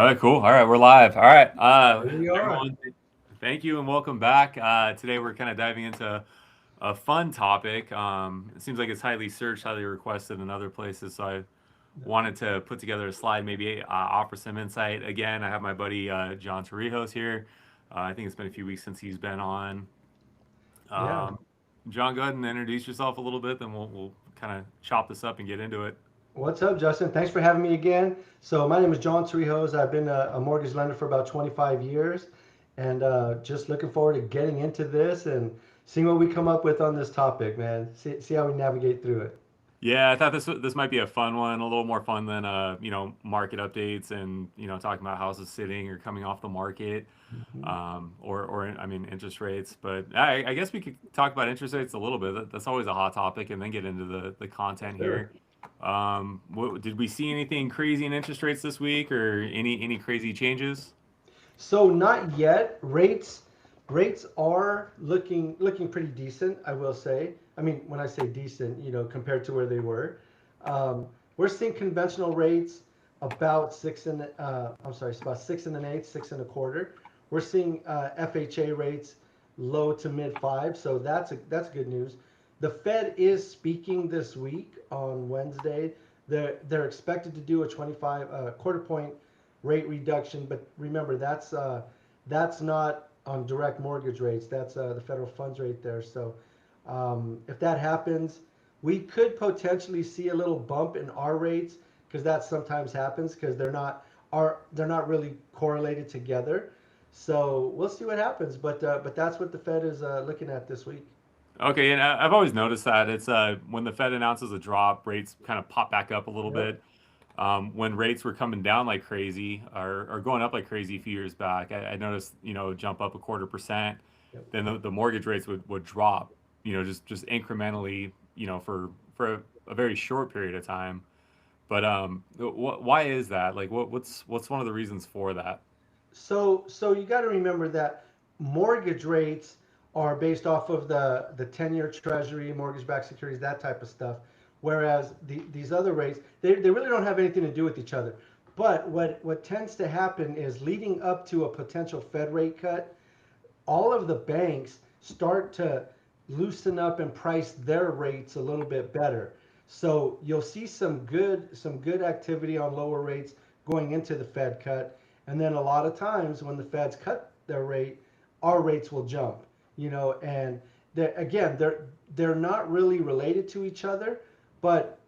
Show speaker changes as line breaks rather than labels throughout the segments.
All right, cool. All right, we're live. All right,
Here we are.
everyone, thank you and welcome back. Today we're kind of diving into a fun topic. It seems like it's highly searched, highly requested in other places. So I wanted to put together a slide, maybe offer some insight. Again, I have my buddy John Trijo's here. I think it's been a few weeks since he's been on.
Yeah.
Um, John, go ahead and introduce yourself a little bit, then we'll kind of chop this up and get into it.
What's up, Justin? Thanks for having me again. So my name is John Trijo. I've been a mortgage lender for about 25 years, and just looking forward to getting into this and seeing what we come up with on this topic, man. See how we navigate through it.
Yeah, I thought this might be a fun one, a little more fun than market updates and talking about houses sitting or coming off the market,
Mhm.
or I mean interest rates. But I guess we could talk about interest rates a little bit. That's always a hot topic, and then get into the content
Sure.
here. Did we see anything crazy in interest rates this week, or any crazy changes?
So not yet. Rates are looking pretty decent, I will say. I mean, when I say decent, compared to where they were, um, we're seeing conventional rates about I'm sorry, it's about 6 and an eighth, 6 and a quarter. We're seeing FHA rates low to mid five, so that's good news. The Fed is speaking this week on Wednesday. They're expected to do a 25 quarter point rate reduction. But remember, that's not on direct mortgage rates. That's the federal funds rate there. So if that happens, we could potentially see a little bump in our rates because that sometimes happens because they're not really correlated together. So we'll see what happens. But that's what the Fed is looking at this week.
Okay, and I've always noticed that it's when the Fed announces a drop, rates kind of pop back up a little
Yep.
bit. When rates were coming down like crazy or going up like crazy a few years back, I noticed jump up a quarter percent,
Yep.
then the mortgage rates would drop, just incrementally, for a very short period of time. But why is that? Like, what's one of the reasons for that?
So you got to remember that mortgage rates are based off of the 10-year treasury, mortgage-backed securities, that type of stuff. Whereas these other rates, they really don't have anything to do with each other. But what tends to happen is leading up to a potential Fed rate cut, all of the banks start to loosen up and price their rates a little bit better. So you'll see some good activity on lower rates going into the Fed cut, and then a lot of times when the Feds cut their rate, our rates will jump. And they're not really related to each other, but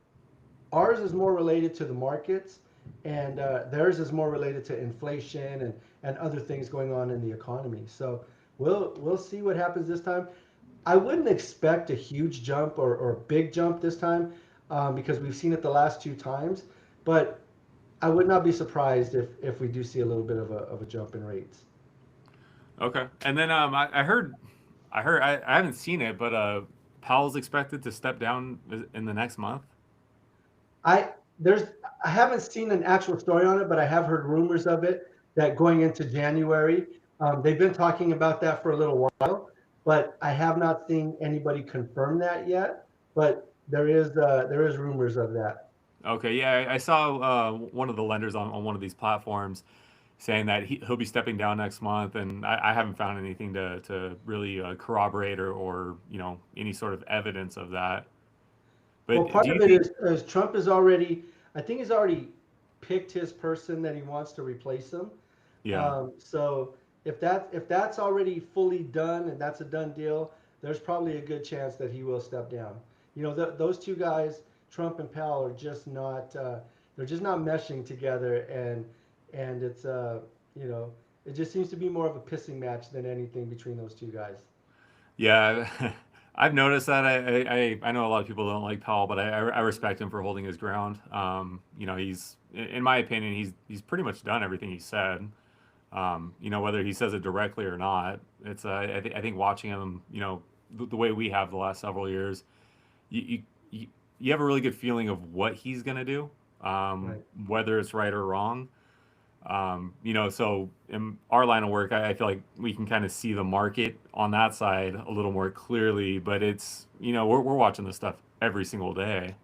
ours is more related to the markets, and theirs is more related to inflation and other things going on in the economy. So we'll see what happens this time. I wouldn't expect a huge jump or a big jump this time because we've seen it the last two times, but I would not be surprised if we do see a little bit of a jump in rates.
Okay, and then I haven't seen it, but Powell's expected to step down in the next month.
I there's I haven't seen an actual story on it, but I have heard rumors of it that going into January, they've been talking about that for a little while, but I have not seen anybody confirm that yet. But there is rumors of that.
Okay, yeah, I saw one of the lenders on one of these platforms saying that he'll be stepping down next month, and I haven't found anything to really corroborate or any sort of evidence of that.
Well,
But
part
do you
of it
think?
is Trump is already, I think he's already picked his person that he wants to replace him.
Yeah,
So if that's already fully done and that's a done deal, there's probably a good chance that he will step down. Those two guys, Trump and Powell, are just not they're just not meshing together, and you know it just seems to be more of a pissing match than anything between those two guys.
yeah, I've noticed that. I know a lot of people don't like Powell, but I respect him for holding his ground. He's in my opinion, he's pretty much done everything he said. Whether he says it directly or not, it's I think watching him, the way we have the last several years, you you have a really good feeling of what he's gonna do,
Right.
whether it's right or wrong. So in our line of work, I feel like we can kind of see the market on that side a little more clearly. But it's we're watching this stuff every single day.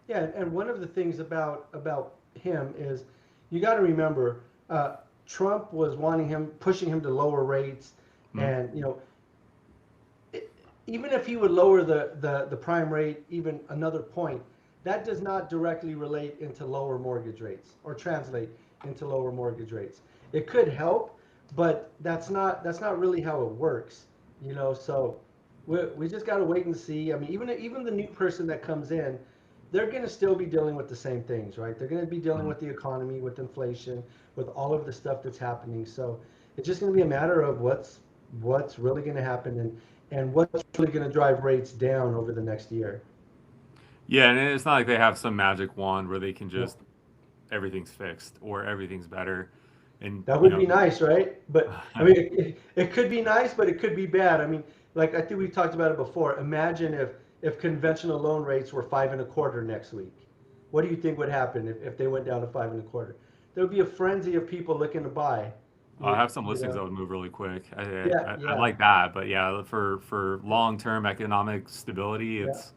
Yeah, and one of the things about him is, you got to remember, Trump was pushing him to lower rates, and even if he would lower the prime rate even another point, that does not directly relate into lower mortgage rates or translate into lower mortgage rates. It could help, but that's not really how it works, So we just got to wait and see. I mean, even the new person that comes in, they're going to still be dealing with the same things, right? They're going to be dealing with the economy, with inflation, with all of the stuff that's happening. So it's just going to be a matter of what's really going to happen and what's really going to drive rates down over the next year.
Yeah, and it's not like they have some magic wand where they can
Yeah.
just everything's fixed or everything's better. And
That would be nice, right? But I mean, it could be nice, but it could be bad. I mean, like I think we talked about it before. Imagine if conventional loan rates were 5.25 next week. What do you think would happen if they went down to 5.25? There would be a frenzy of people looking to buy.
I have some listings that would move really quick.
Yeah,
I
yeah,
like that, but yeah, for long-term economic stability,
yeah.
it's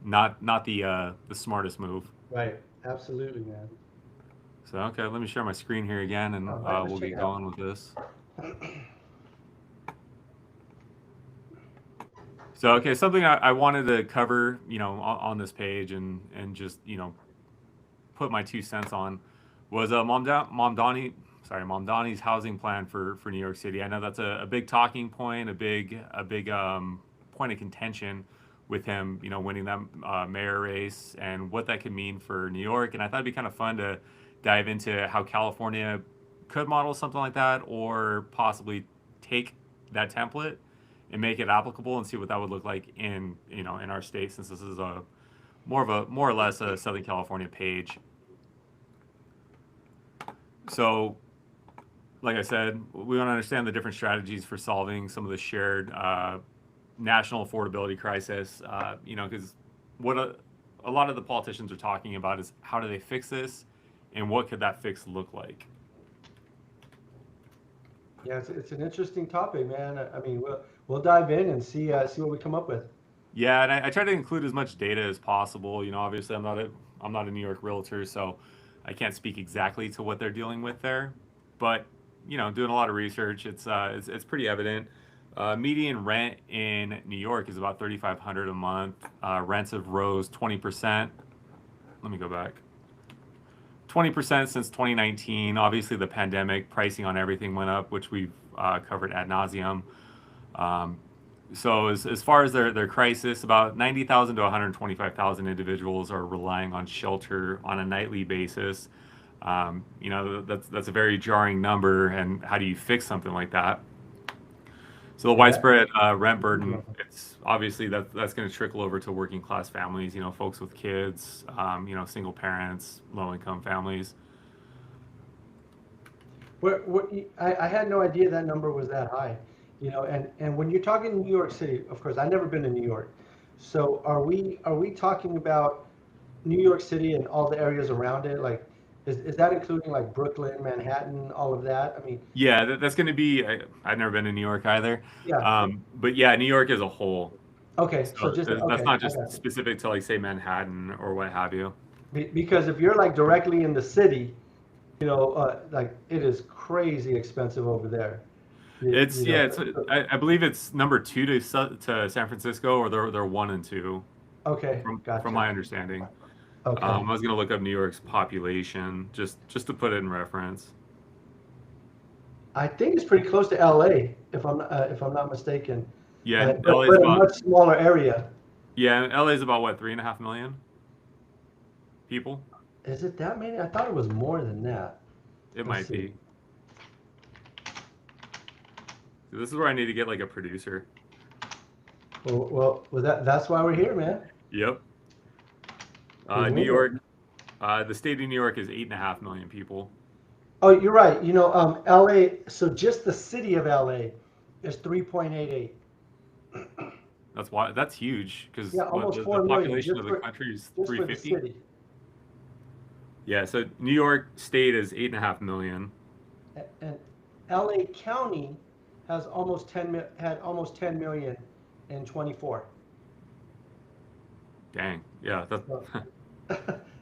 not the smartest move.
Right. Absolutely, man.
So okay, let me share my screen here again, and
All right, let's
we'll
check
get
it out.
going with this. So okay, something I wanted to cover, on this page and just put my 2 cents on was Mamdani's housing plan for New York City. I know that's a big talking point, a big point of contention with him, winning that mayor race and what that could mean for New York. And I thought it'd be kind of fun to dive into how California could model something like that, or possibly take that template and make it applicable and see what that would look like in our state, since this is more or less a Southern California page. So, like I said, we want to understand the different strategies for solving some of the shared national affordability crisis. Because what a lot of the politicians are talking about is how do they fix this, and what could that fix look like?
Yeah, it's an interesting topic, man. I mean, we'll dive in and see what we come up with.
Yeah, and I try to include as much data as possible. Obviously, I'm not a New York realtor, so I can't speak exactly to what they're dealing with there. But doing a lot of research, it's pretty evident. Median rent in New York is about $3,500 a month. Rents have rose 20%. Let me go back. 20% since 2019. Obviously, the pandemic, pricing on everything went up, which we've covered ad nauseum. So as far as their crisis, about 90,000 to 125,000 individuals are relying on shelter on a nightly basis. That's a very jarring number. And how do you fix something like that? So the widespread rent burden, it's obviously that's going to trickle over to working class families, folks with kids, single parents, low income families.
I had no idea that number was that high, and when you're talking New York City, of course, I've never been to New York. So are we talking about New York City and all the areas around it? Like, is that including like Brooklyn, Manhattan, all of that? I mean,
Yeah, that's going to be. I've never been to New York either,
yeah.
but yeah, New York as a whole.
Okay, so
So
just
that's
okay,
not
I
just
got
specific to like say Manhattan or what have you.
Because if you're like directly in the city, like it is crazy expensive over there.
It's yeah, it's
So-
I believe it's number two to San Francisco, or they're one and two
okay,
from
gotcha.
my understanding.
Okay.
I was gonna look up New York's population just to put it in reference.
I think it's pretty close to LA, if I'm not mistaken,
Yeah, LA is
but a
about
much smaller area.
LA is about what 3.5 million people.
Is it that many? I thought it was more than that.
It
Let's
might
see.
be. This is where I need to get like a producer.
Well, that's why we're here, man.
Yep.
We
New
need
York,
it.
the state of New York is 8.5 million people.
Oh, you're right. LA. So just the city of LA is 3.88.
That's huge because
Yeah,
what
almost
the
4 million
population of the country is
just for the
350.
city.
Yeah, so New York State is 8.5 million.
And LA County has had almost 10 million in 24.
Dang, yeah, that's
So,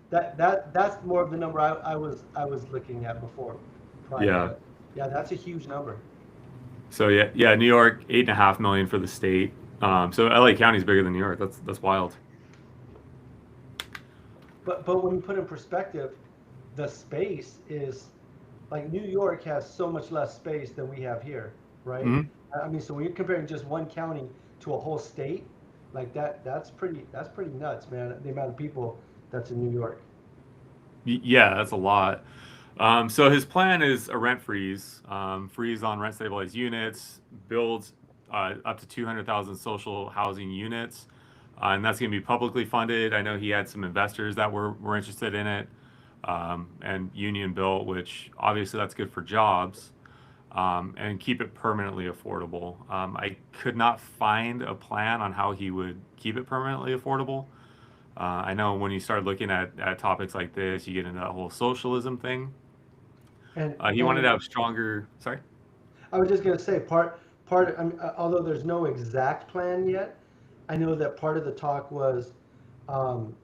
That's more of the number I was looking at before, prior.
Yeah.
But yeah, that's a huge number.
So yeah, New York 8.5 million for the state. So LA County is bigger than New York. That's wild.
But when you put in perspective, the space is like New York has so much less space than we have here, right?
Hmm.
I mean, so when you're comparing just one county to a whole state, like that's pretty nuts, man. The amount of people that's in New York.
Yeah, that's a lot. So his plan is a rent freeze, freeze on rent stabilized units, build up to 200,000 social housing units, and that's going to be publicly funded. I know he had some investors that were interested in it, and union built, which obviously that's good for jobs, and keep it permanently affordable. I could not find a plan on how he would keep it permanently affordable. I know when you start looking at topics like this, you get into that whole socialism thing.
And
He wanted to
and
have stronger. Sorry.
I was just gonna say part. I mean, although there's no exact plan yet, I know that part of the talk was um,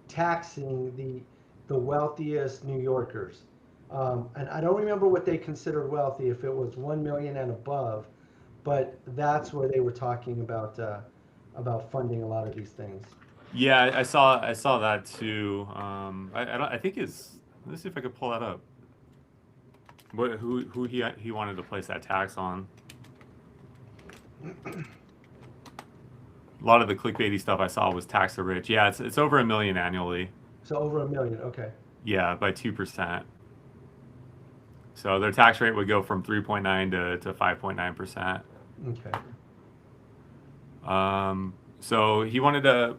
taxing the wealthiest New Yorkers. And I don't remember what they considered wealthy, if it was 1 million and above, but that's where they were talking about funding a lot of these things.
Yeah, I saw that too. I don't. I think is. Let's see if I could pull that up. Who he wanted to place that tax on? A lot of the clickbaity stuff I saw was tax the rich. Yeah, it's over 1 million annually.
So over 1 million. Okay.
Yeah, by 2%. So their tax rate would go from 3.9 to 5.9%.
Okay.
So he wanted to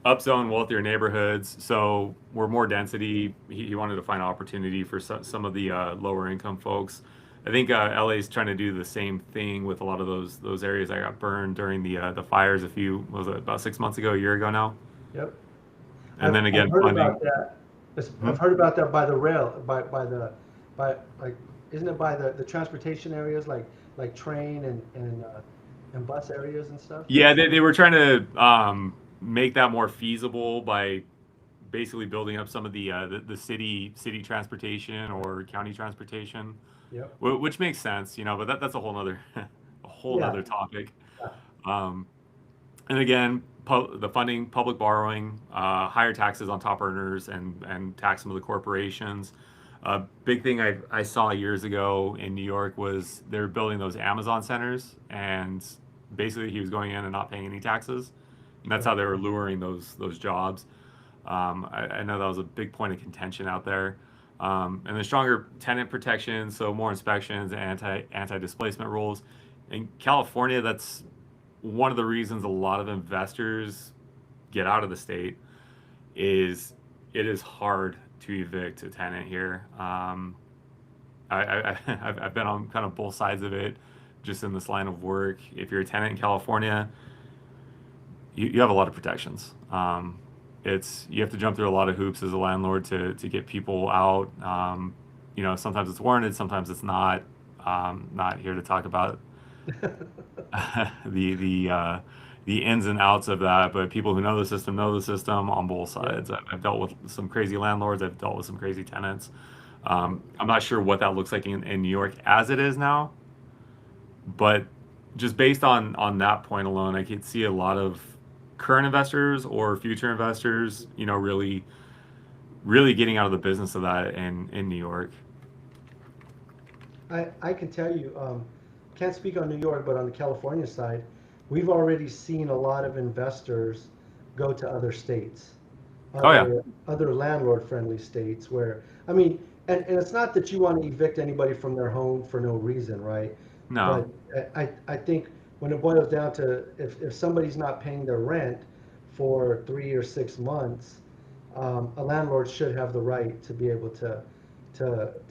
upzone wealthier neighborhoods. So we're more density. He wanted to find opportunity for some of the lower income folks. I think LA is trying to do the same thing with a lot of those areas that got burned during the fires was it about 6 months ago, a year ago now?
Yep.
And then
I've
again,
heard
funding.
about that.
Hmm?
I've heard about that by the rail, by like, isn't it by the transportation areas, like train and bus areas and stuff?
Yeah, they were trying to make that more feasible by basically building up some of the city transportation or county transportation,
Yep.
which makes sense, but that's a whole nother a whole
Yeah.
nother topic.
Yeah.
Um, and again, the funding, public borrowing, higher taxes on top earners, and tax some of the corporations. A big thing I saw years ago in New York was they were building those Amazon centers, and basically he was going in and not paying any taxes, and that's how they were luring those jobs. I know that was a big point of contention out there. And the stronger tenant protection, so more inspections, and anti displacement rules. In California, that's one of the reasons a lot of investors get out of the state is it is hard to evict a tenant here. I've been on kind of both sides of it, just in this line of work. If you're a tenant in California, you have a lot of protections. It's you have to jump through a lot of hoops as a landlord to get people out. Sometimes it's warranted, sometimes it's not. Not here to talk about the ins and outs of that, but people who know the system on both
Yeah.
sides. I've dealt with some crazy landlords. I've dealt with some crazy tenants. I'm not sure what that looks like in New York as it is now, but just based on that point alone, I could see a lot of current investors or future investors, really getting out of the business of that in New York.
I can tell you, can't speak on New York, but on the California side, we've already seen a lot of investors go to other states,
Oh yeah,
other landlord-friendly states where, I mean, and it's not that you want to evict anybody from their home for no reason, right?
no,
But I think when it boils down to if somebody's not paying their rent for 3 or 6 months, a landlord should have the right to be able to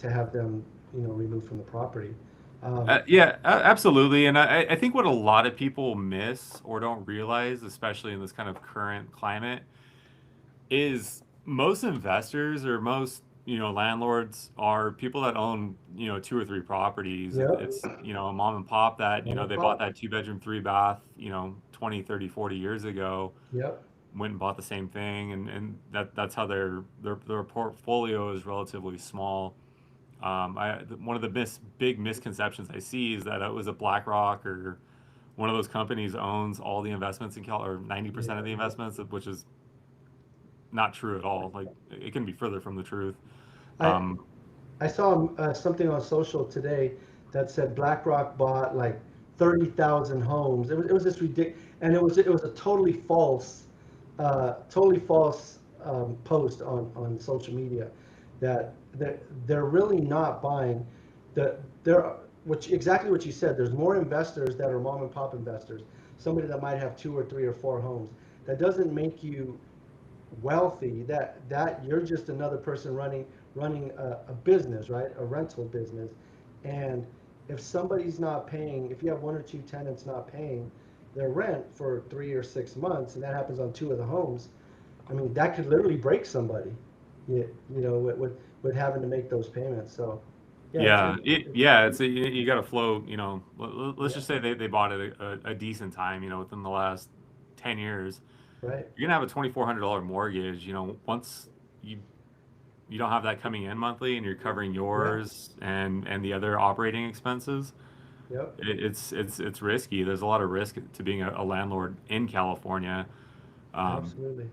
have them, removed from the property. Um,
yeah, absolutely. And I think what a lot of people miss or don't realize, especially in this kind of current climate, is most investors or most landlords are people that own two or three properties.
yep.
It's a mom and pop that
Mom and
they bought
pop.
that 2 bedroom 3 bath 20, 30, 40 years ago.
Yep.
went and bought the same thing, and that's how their portfolio is relatively small. One of the big misconceptions I see is that it was a BlackRock or one of those companies owns all the investments in Cal, or 90% of the investments, which is not true at all. Like, it can be further from the truth.
I I saw something on social today that said BlackRock bought like 30,000 homes. It was just ridiculous, and it was a totally false post on social media that they're really not buying. They're exactly what you said. There's more investors that are mom and pop investors. Somebody that might have two or three or four homes. That doesn't make you wealthy. That you're just another person running a business, right? A rental business. And if somebody's not paying, if you have one or two tenants not paying their rent for 3 or 6 months, and that happens on two of the homes, I mean, that could literally break somebody, with having to make those payments. So, yeah,
Yeah,
it's
you got to flow. Let's
yeah,
just say they bought it a decent time. Within the last 10 years,
right,
you're gonna have a $2,400 mortgage. Once you you don't have that coming in monthly, and you're covering
yeah,
yours and the other operating expenses.
yep,
It's risky. There's a lot of risk to being a landlord in California. Um,
absolutely.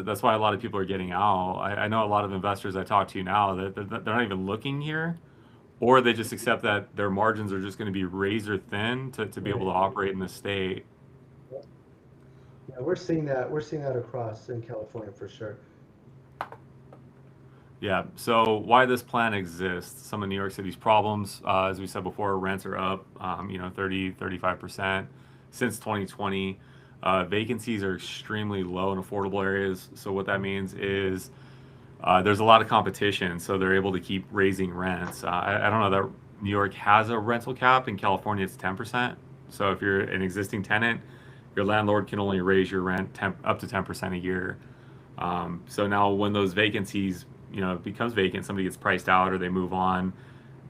that's why a lot of people are getting out. I know a lot of investors I talk to now that they're not even looking here, or they just accept that their margins are just going to be razor thin to be able
Right.
to operate in the state.
Yep. Yeah, we're seeing that across in California for sure.
Yeah. So why this plan exists? Some of New York City's problems, as we said before, rents are up, 30-35% since 2020. Vacancies are extremely low in affordable areas. So what that means is there's a lot of competition, so they're able to keep raising rents. I don't know that New York has a rental cap. In California, it's 10%. So if you're an existing tenant, your landlord can only raise your rent up to 10% a year. So now when those vacancies, becomes vacant, somebody gets priced out or they move on,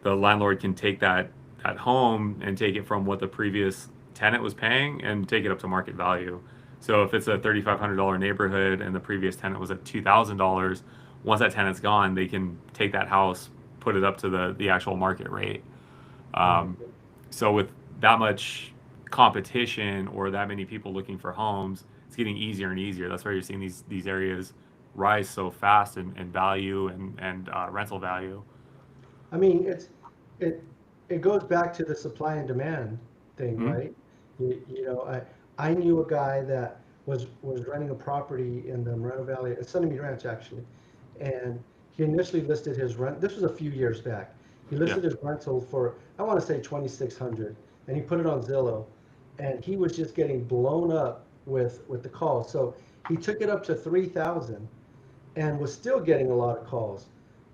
the landlord can take that home and take it from what the previous tenant was paying and take it up to market value. So if it's a $3,500 neighborhood and the previous tenant was at $2,000, once that tenant's gone, they can take that house, put it up to the actual market rate.
Oh my
Um,
goodness.
so with that much competition or that many people looking for homes, it's getting easier and easier. That's why you're seeing these areas rise so fast in value and rental value.
I mean, it it goes back to the supply and demand thing,
Mhm.
right? I knew a guy that was renting a property in the Moreno Valley, at Tsunami Ranch actually, and he initially listed his rent. This was a few years back. He
Yeah.
listed his rental for, I want to say 2,600, and he put it on Zillow, and he was just getting blown up with the calls. So he took it up to 3,000, and was still getting a lot of calls.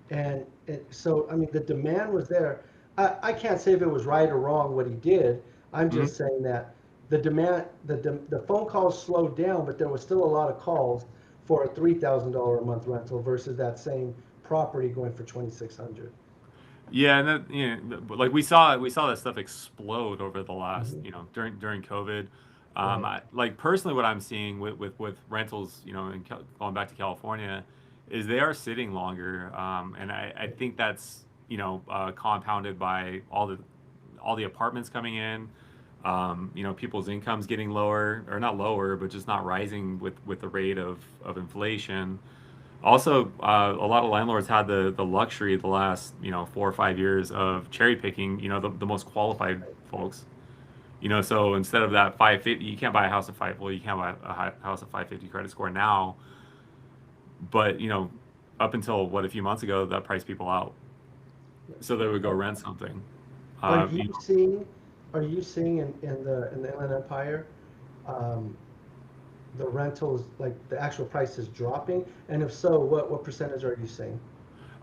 And so, I mean, the demand was there. I can't say if it was right or wrong what he did. I'm
Mhm.
just saying that the demand, the phone calls slowed down, but there was still a lot of calls for a $3,000 a month rental versus that same property going for 2,600.
Yeah, and that, like we saw that stuff explode over the last,
Mm-hmm.
during COVID.
Right.
Like personally, what I'm seeing with rentals, going back to California, is they are sitting longer, and I think that's compounded by all the apartments coming in, people's incomes getting lower, or not lower, but just not rising with the rate of inflation. Also, a lot of landlords had the luxury the last 4 or 5 years of cherry picking, the most qualified folks. So instead of that 550, you can't buy a house at five. Well, you can't buy a house at 550 credit score now, but up until a few months ago, that priced people out, so they would go
Are,
rent something.
are
Uh,
you
you know,
seeing, are you seeing in the Inland Empire, um, the rentals, like the actual price is dropping? And if so, what percentage are you seeing?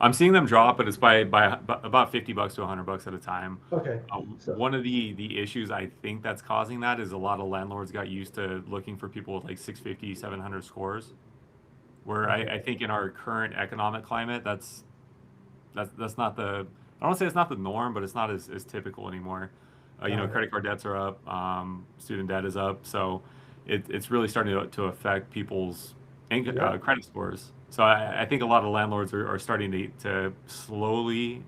I'm seeing them drop, but it's by about $50 to $100 at a time.
Okay, so
One of the issues I think that's causing that is a lot of landlords got used to looking for people with like 650, 700 scores. Where I,
okay,
I think in our current economic climate, that's not the, I don't want to say it's not the norm, but it's not as typical anymore.
got it.
Credit card debts are up, student debt is up, so it's really starting to affect people's
Yeah.
credit scores. So I think a lot of landlords are starting to slowly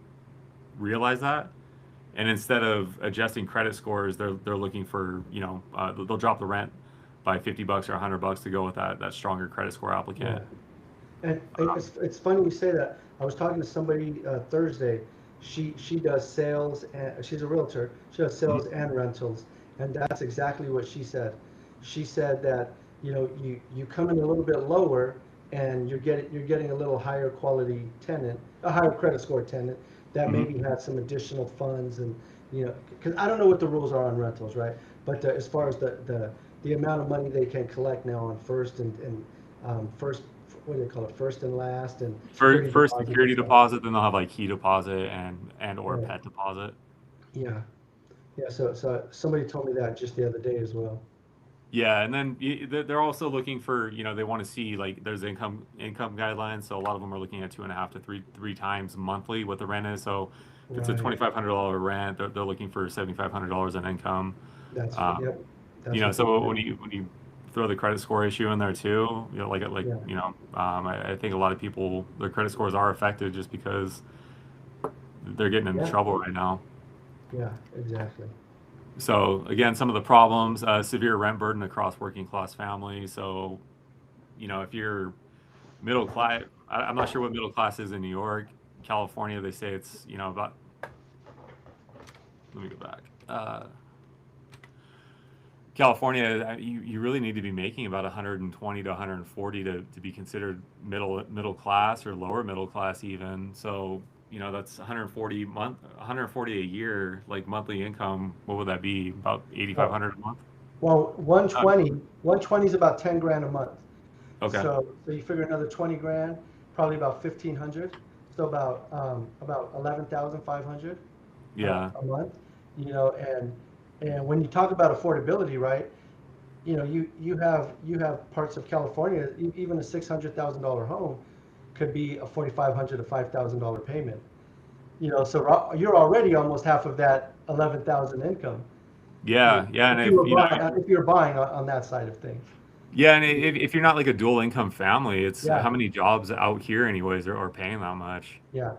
realize that, and instead of adjusting credit scores, they're looking for, they'll drop the rent by $50 or $100 to go with that stronger credit score
Yeah.
applicant.
And
Um,
it's funny you say that. I was talking to somebody Thursday. She does sales and she's a realtor. She does
mhm.
sales and rentals, and that's exactly what she said. She said that you come in a little bit lower, and you're getting a little higher quality tenant, a higher credit score tenant that
Mhm.
maybe had some additional funds, and because I don't know what the rules are on rentals, right? But as far as the amount of money they can collect now on first and first, what do they call it, first and last, and security
First
deposit and
security
stuff.
deposit, then they'll have like key deposit and or
Yeah,
pet deposit.
yeah, yeah. So somebody told me that just the other day as well.
Yeah, and then they're also looking for, they want to see, like, there's income guidelines. So a lot of them are looking at 2.5 to three times monthly what the rent is. So if it's a
Right.
$2,500 rent, they're looking for $7,500 in income.
Yep.
You
That's
know,
what they
so
said.
when you throw the credit score issue in there too,
Yeah,
I think a lot of people, their credit scores are affected just because they're getting into
yeah,
trouble right now.
yeah. Exactly.
So again, some of the problems: severe rent burden across working class families. So, if you're middle class, I'm not sure what middle class is in New York. California, they say it's, about, let me go back. California, you really need to be making about 120 to 140 to be considered middle class or lower middle class even. So, that's 140 a year, like monthly income. What would that be? About
Well,
8,500 a month?
well,
Uh,
120 is about 10 grand a month.
okay.
So you figure another 20 grand, probably about 1,500. So about 11,500
Yeah.
a month. And when you talk about affordability, right? You have parts of California, even a $600,000 home could be a 4,500 to $5,000 payment. So you're already almost half of that 11,000 income.
Yeah. Yeah. And
If you
if,
were buying, if you're buying on that side of things.
yeah. And if you're not like a dual income family, it's
Yeah,
how many jobs out here anyways are paying that much.
yeah,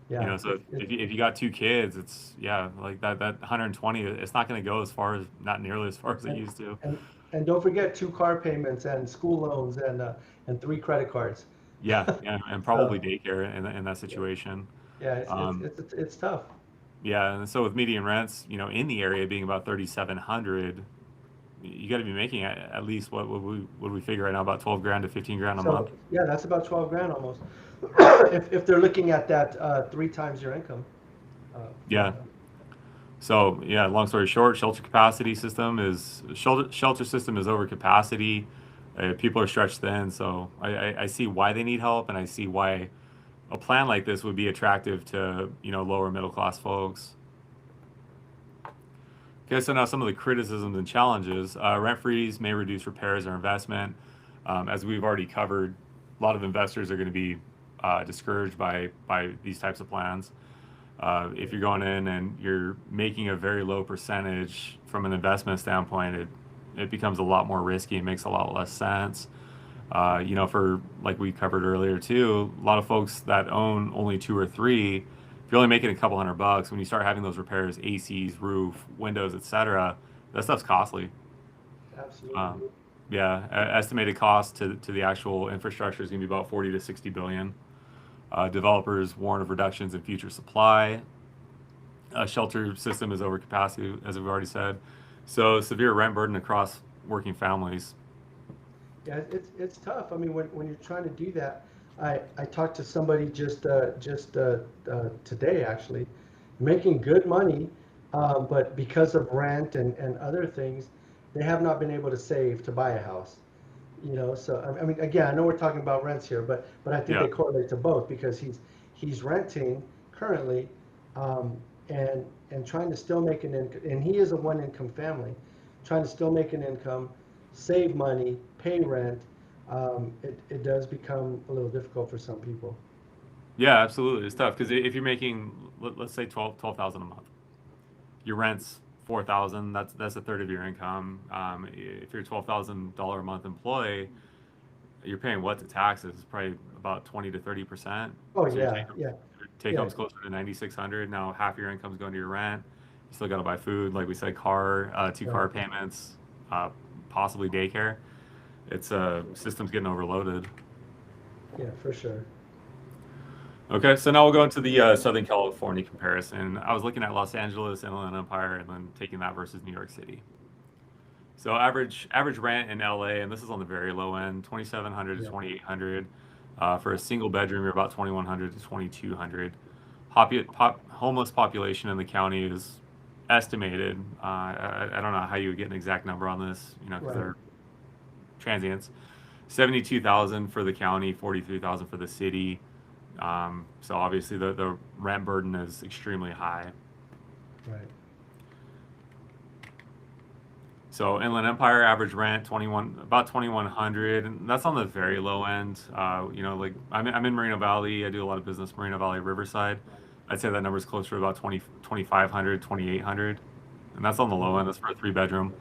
yeah.
So if you got two kids, it's, yeah, like that 120, it's not going to go as far as, not nearly as far as it
And,
used to.
and and don't forget two car payments and school loans and three credit cards.
Yeah, yeah, and probably
So
daycare in that situation.
yeah,
Um,
it's tough.
yeah, and so with median rents, in the area being about 3,700, you got to be making at least what we figure right now, about 12 grand to 15 grand a month.
So yeah, that's about 12 grand almost. If they're looking at that three times your income. Uh,
Yeah. So yeah, long story short, shelter system is over capacity. People are stretched thin, so I see why they need help, and I see why a plan like this would be attractive to, lower middle class folks. Okay, so now some of the criticisms and challenges. Rent freeze may reduce repairs or investment. As we've already covered, a lot of investors are going to be discouraged by these types of plans. If you're going in and you're making a very low percentage from an investment standpoint, it becomes a lot more risky. It makes a lot less sense. For, like we covered earlier too, a lot of folks that own only two or three, if you're only making a couple $100, when you start having those repairs, ACs, roof, windows, etc., that stuff's costly.
Absolutely.
Um, yeah, estimated cost to the actual infrastructure is going to be about 40 to 60 billion. Developers warn of reductions in future supply. Shelter system is over capacity, as we've already said. So severe rent burden across working families.
Yeah, it's tough. I mean, when you're trying to do that, I talked to somebody just today actually, making good money, but because of rent and other things, they have not been able to save to buy a house. So I mean, again, I know we're talking about rents here, but I think
Yeah,
they correlate to both because he's renting currently, um, and trying to still make an income, and he is a one income family, trying to still make an income, save money, pay rent. It does become a little difficult for some people.
yeah, absolutely. It's tough because if you're making, let's say 12,000 a month, your rent's 4,000. That's a third of your income. If you're a $12,000 a month employee, you're paying what to taxes? It's probably about 20 to 30%.
Oh,
So your
yeah, yeah,
take
yeah,
home's closer to 9,600. Now half your income's going to your rent. You still got to buy food, like we said, two car
right,
payments, possibly daycare. It's system's getting overloaded.
yeah, for sure.
Okay, so now we'll go into the Southern California comparison. I was looking at Los Angeles, Inland Empire, and then taking that versus New York City. So average rent in LA, and this is on the very low end, 2,700 to
Yeah,
2,800. For a single bedroom, you're about 2,100 to 2,200. Homeless population in the county is estimated. I don't know how you would get an exact number on this, because
right,
they're transients. 72,000 for the county, 43,000 for the city. So obviously the rent burden is extremely high.
right.
So Inland Empire average rent about 2,100, and that's on the very low end. Like I'm in Moreno Valley. I do a lot of business Moreno Valley, Riverside. I'd say that number is closer to about 2,500, 2,800, and that's on the low end. That's for a 3 bedroom.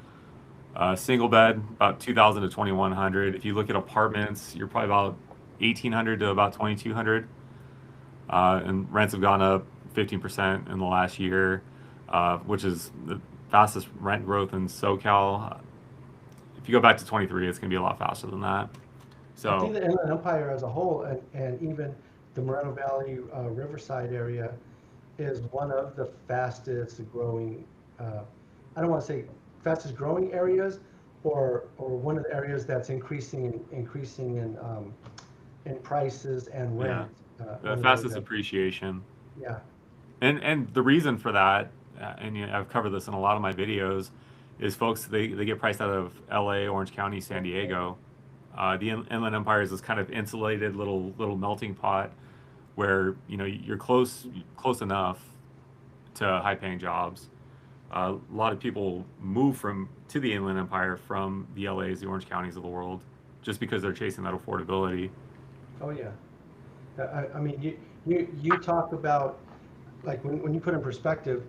Single bed about 2,000 to 2,100. If you look at apartments, you're probably about 1,800 to about 2,200. And rents have gone up 15% in the last year, which is the fastest rent growth in SoCal. If you go back to 23, it's going to be a lot faster than that.
I think
So,
the Inland Empire as a whole, and even the Moreno Valley Riverside area, is one of the fastest growing. I don't want to say fastest growing areas, or one of the areas that's increasing in prices and
yeah,
rent.
the
One of the areas
fastest
that,
appreciation.
yeah,
And the reason for that, and I've covered this in a lot of my videos, is folks they get priced out of LA, Orange County, San Diego. The Inland Empire is this kind of insulated little melting pot where you're close enough to high paying jobs. A lot of people move to the Inland Empire from the LAs, the Orange Counties of the world, just because they're chasing that affordability.
oh yeah. I mean, you talk about, like, when you put in perspective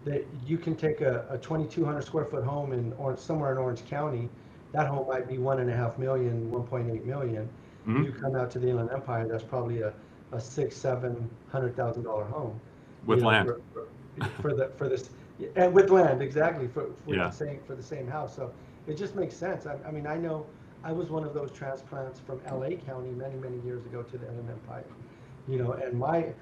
that you can take a 2,200 square foot home somewhere in Orange County. That home might be 1.5 million, 1.8 million.
Hmm.
You come out to the Inland Empire, that's probably a $600,000-700,000 home,
With land.
for this, and with land, exactly,
Yeah.
for the same house. So it just makes sense. I mean, I know I was one of those transplants from LA County many years ago to the Inland Empire. And my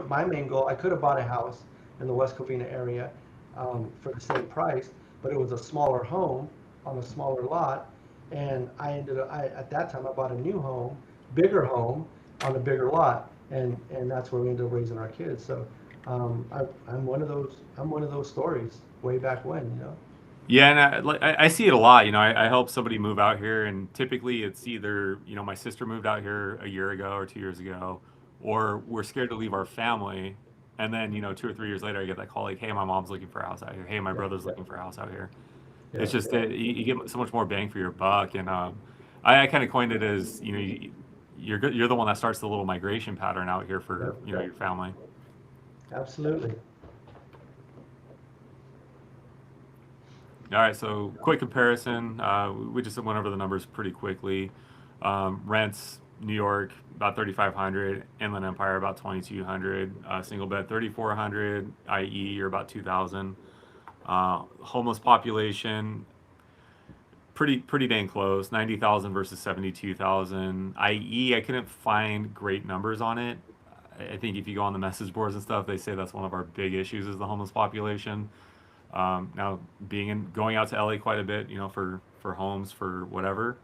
my main goal, I could have bought a house in the West Covina area for the same price, but it was a smaller home on a smaller lot, and at that time I bought a new home, bigger home on a bigger lot, and that's where we ended up raising our kids. So I'm one of those stories way back when.
Yeah, and I see it a lot. I help somebody move out here, and typically it's either my sister moved out here a year ago or 2 years ago, or we're scared to leave our family, and then 2 or 3 years later I get that call like, "Hey, my mom's looking for a house out here. Hey, my
Yeah,
brother's looking for a house out here."
yeah,
It's just that you get so much more bang for your buck, and I kind of coined it as you're the one that starts the little migration pattern out here
yeah,
for your family.
absolutely.
All right, so quick comparison. We just went over the numbers pretty quickly. Rents, New York, about 3,500. Inland Empire, about 2,200. Single bed, 3,400. IE, you're about 2,000. Homeless population, pretty dang close. 90,000 versus 72,000. IE, I couldn't find great numbers on it. I think if you go on the message boards and stuff, they say that's one of our big issues is the homeless population. Now, going out to LA quite a bit, for homes, for whatever,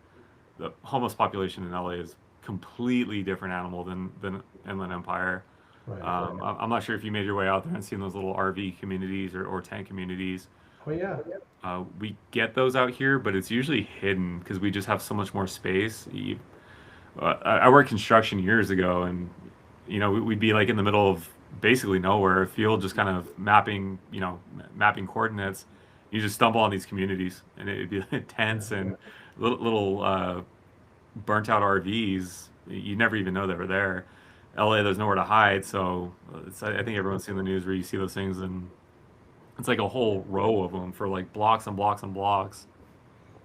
the homeless population in LA is completely different animal than Inland Empire.
Right.
I'm not sure if you made your way out there and seen those little RV communities or tent communities.
Oh yeah.
We get those out here, but it's usually hidden because we just have so much more space. I worked construction years ago, and we'd be like in the middle of basically nowhere, a field, just kind of mapping coordinates. You just stumble on these communities, and it'd be tents and little burnt out RVs. You never even know they were there. LA, there's nowhere to hide, so I think everyone's seen the news where you see those things, and It's like a whole row of them for like blocks and blocks and blocks.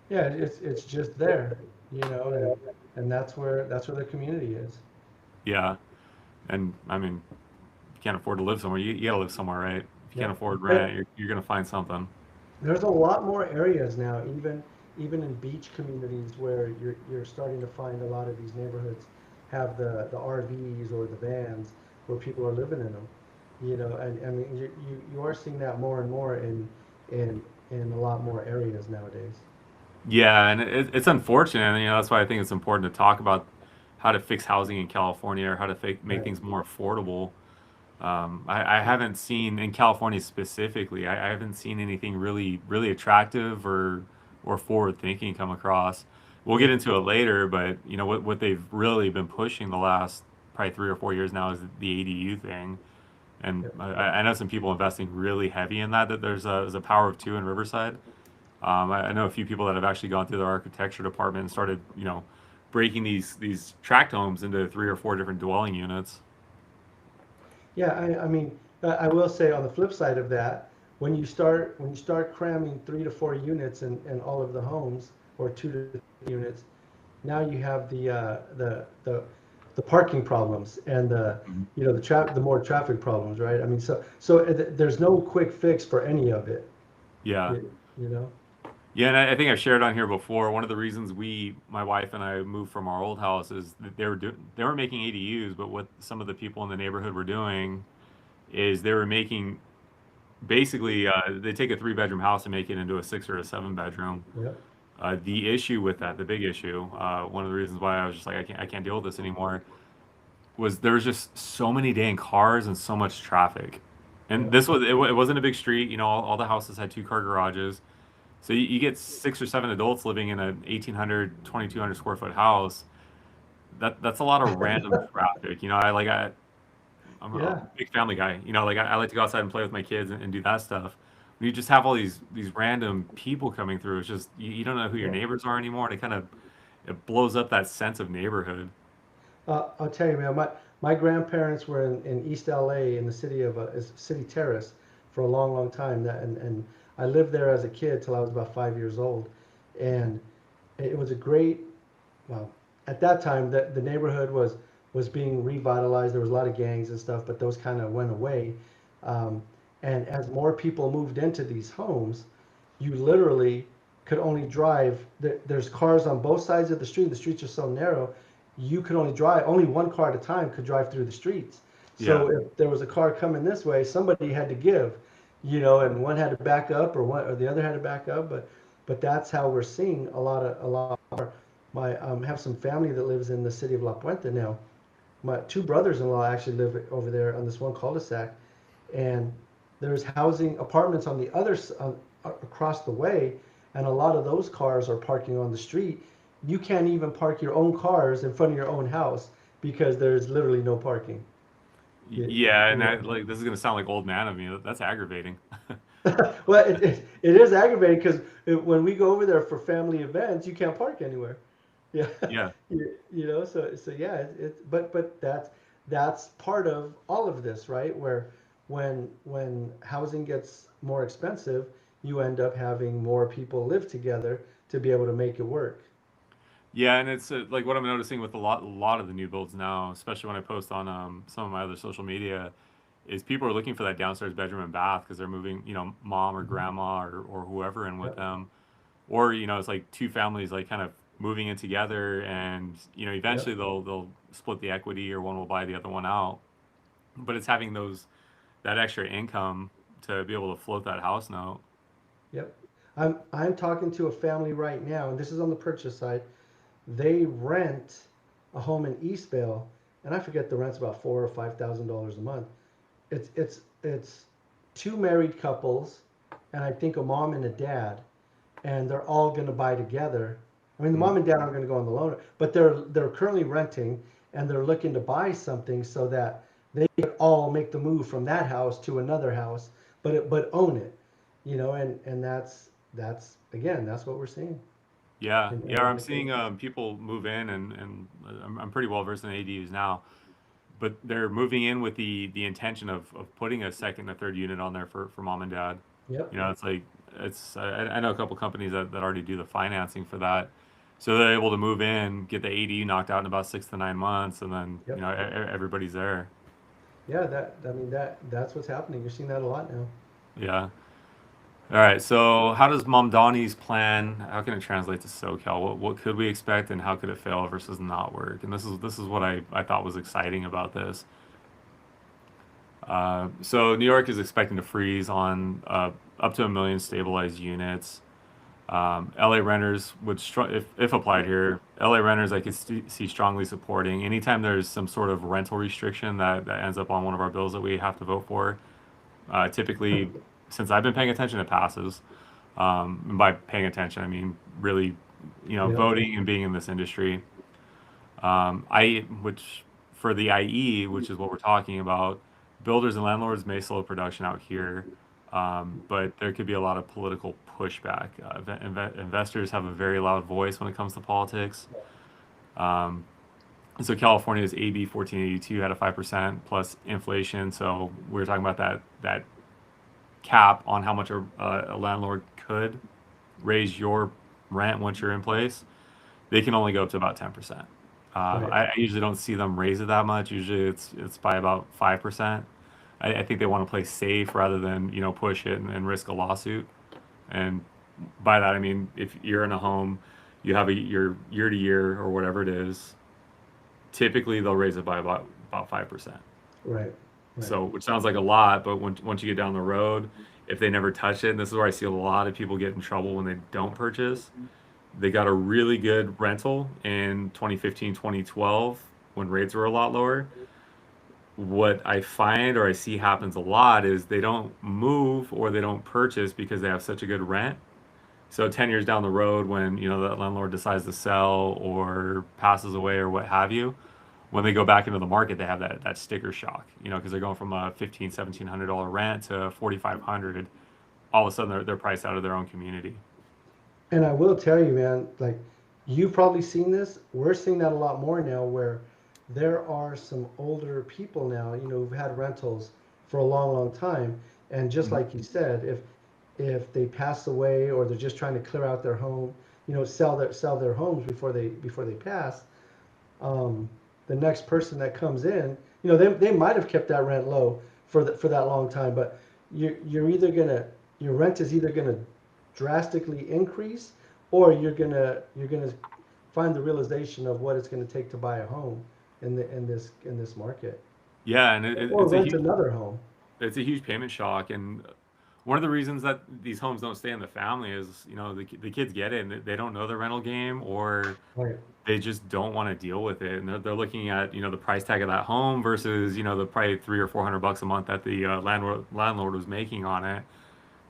Yeah, it's just there, and that's where the community is.
Yeah, and I mean, you can't afford to live somewhere. You gotta live somewhere, right? If you can't
Yep.
afford
And
rent, you're gonna find something.
there's a lot more areas now, even in beach communities, where you're starting to find a lot of these neighborhoods have the RVs or the vans where people are living in them. And I mean you are seeing that more and more in in a lot more areas nowadays.
Yeah, and it's unfortunate, and that's why I think it's important to talk about how to fix housing in California or how to make
Right.
things more affordable. I haven't seen in California specifically. I haven't seen anything really attractive or forward thinking come across. We'll get
Yeah.
into it later, but what they've really been pushing the last probably 3 or 4 years now is the ADU thing, and
Yeah.
I know some people investing really heavy in that. That there's a power of two in Riverside. I know a few people that have actually gone through their architecture department and started breaking these tract homes into 3 or 4 different dwelling units.
Yeah, I mean, I will say on the flip side of that, when you start cramming 3 to 4 units in all of the homes, or 2 to 3 units, now you have the parking problems and
Mhm.
the more traffic problems, right? I mean, so there's no quick fix for any of it,
Yeah.
you, you know?
Yeah, and I think I've shared on here before. One of the reasons my wife and I moved from our old house is that they were making ADUs, but what some of the people in the neighborhood were doing is they were making basically they take a 3 bedroom house and make it into a 6 or a 7 bedroom.
Yep.
The issue with that, the big issue, one of the reasons why I was just like I can't deal with this anymore, was there was just so many dang cars and so much traffic. And
Yep.
it wasn't a big street. All the houses had 2 car garages. So you get 6 or 7 adults living in an 1,800, 2,200 square foot house. That's a lot of random traffic. I'm a
Yeah.
big family guy. I like to go outside and play with my kids and do that stuff. When you just have all these random people coming through, it's just you don't know who your
Yeah.
neighbors are anymore, and it blows up that sense of neighborhood.
I'll tell you, man, my grandparents were in East LA in the city of City Terrace for a long, long time. And I lived there as a kid till I was about 5 years old. And it was a great, well, at that time, the neighborhood was being revitalized. There was a lot of gangs and stuff, but those kind of went away. Um, and as more people moved into these homes, you literally could only drive. There's cars on both sides of the street. The streets are so narrow, you could only drive. Only one car at a time could drive through the streets.
Yeah.
So if there was a car coming this way, somebody had to give, and one had to back up, or the other had to back up. But that's how we're seeing a lot more. My have some family that lives in the city of La Puente now. My two brothers-in-law actually live over there on this one cul-de-sac, and there's housing apartments on the across the way, and a lot of those cars are parking on the street. You can't even park your own cars in front of your own house because there's literally no parking.
Yeah, and
You
like this is gonna sound like old man of me. That's aggravating.
well, it is aggravating because when we go over there for family events, you can't park anywhere. Yeah,
Yeah.
so yeah, but that's part of all of this, right? Where when housing gets more expensive, you end up having more people live together to be able to make it work.
Yeah, and it's like what I'm noticing with a lot of the new builds now, especially when I post on some of my other social media, is people are looking for that downstairs bedroom and bath because they're moving, mom or
Mhm.
grandma or whoever in with
Yep.
them, or it's like two families like kind of moving in together, and
Yep.
eventually they'll split the equity or one will buy the other one out, but it's having those that extra income to be able to float that house note.
Yep. I'm talking to a family right now, and this is on the purchase side. They rent a home in Eastvale, and I forget the rent's about $4,000 or $5,000 a month. It's two married couples, and I think a mom and a dad, and they're all going to buy together. I mean, the
Mm.
mom and dad aren't going to go on the loan, but they're currently renting, and they're looking to buy something so that they could all make the move from that house to another house, but own it, and that's again that's what we're seeing.
Yeah,
In
yeah,
a lot
I'm
of
seeing
cases.
people move in, and I'm pretty well versed in ADUs now, but they're moving in with the intention of putting a second and a third unit on there for mom and dad.
Yep.
It's like I know a couple companies that already do the financing for that. So they're able to move in, get the AD knocked out in about 6 to 9 months, and then
Yep.
everybody's there.
Yeah, that's what's happening. You're seeing that a lot now.
Yeah. All right. So how does Mamdani's plan? How can it translate to SoCal? What could we expect, and how could it fail versus not work? And this is what I thought was exciting about this. So New York is expecting to freeze on up to 1 million stabilized units. LA renters would, if applied here, LA renters I could see strongly supporting. Anytime there's some sort of rental restriction that ends up on one of our bills that we have to vote for, typically, since I've been paying attention, it passes. And by paying attention, I mean really,
Yep.
voting and being in this industry. Which for the IE, which is what we're talking about, builders and landlords may slow production out here, but there could be a lot of political pushback. Investors have a very loud voice when it comes to politics. Um, and so California's AB 1482 had a 5% plus inflation. So we're talking about that cap on how much a landlord could raise your rent once you're in place. They can only go up to about 10%.
Right.
I usually don't see them raise it that much. Usually it's by about 5%. I think they want to play safe rather than push it and risk a lawsuit. And by that I mean if you're in a home, you have your year to year or whatever it is. Typically they'll raise it by about 5%.
Right. Right.
So which sounds like a lot, but once you get down the road, if they never touch it, and this is where I see a lot of people get in trouble when they don't purchase. They got a really good rental in 2015, 2012 when rates were a lot lower. What I find or I see happens a lot is they don't move or they don't purchase because they have such a good rent. So 10 years down the road when, that landlord decides to sell or passes away or what have you, when they go back into the market, they have that sticker shock, because they're going from a 15, $1,700 rent to 4,500. All of a sudden they're priced out of their own community.
And I will tell you, man, like you've probably seen this. We're seeing that a lot more now where there are some older people now, who've had rentals for a long, long time. And just
Mhm.
like you said, if they pass away or they're just trying to clear out their home, sell their homes before they pass, um, the next person that comes in, they might have kept that rent low for that long time, but you're either gonna your rent is either gonna drastically increase, or you're gonna find the realization of what it's gonna take to buy a home in this market,
Yeah, and
or rent another home.
it's a huge payment shock. And one of the reasons that these homes don't stay in the family is, the kids get it and they don't know the rental game, or
Right.
they just don't want to deal with it. And they're looking at, the price tag of that home versus, the probably 300 or 400 bucks a month that the landlord was making on it.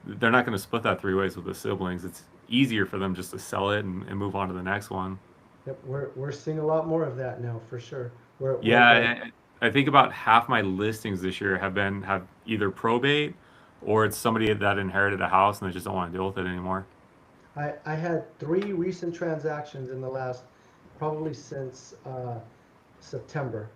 They're not going to split that three ways with the siblings. It's easier for them just to sell it and move on to the next one.
Yep. We're seeing a lot more of that now for sure. Where like
Yeah, I think about half my listings this year have either probate or it's somebody that inherited a house and they just don't want to deal with it anymore.
I had three recent transactions in the last, probably since September,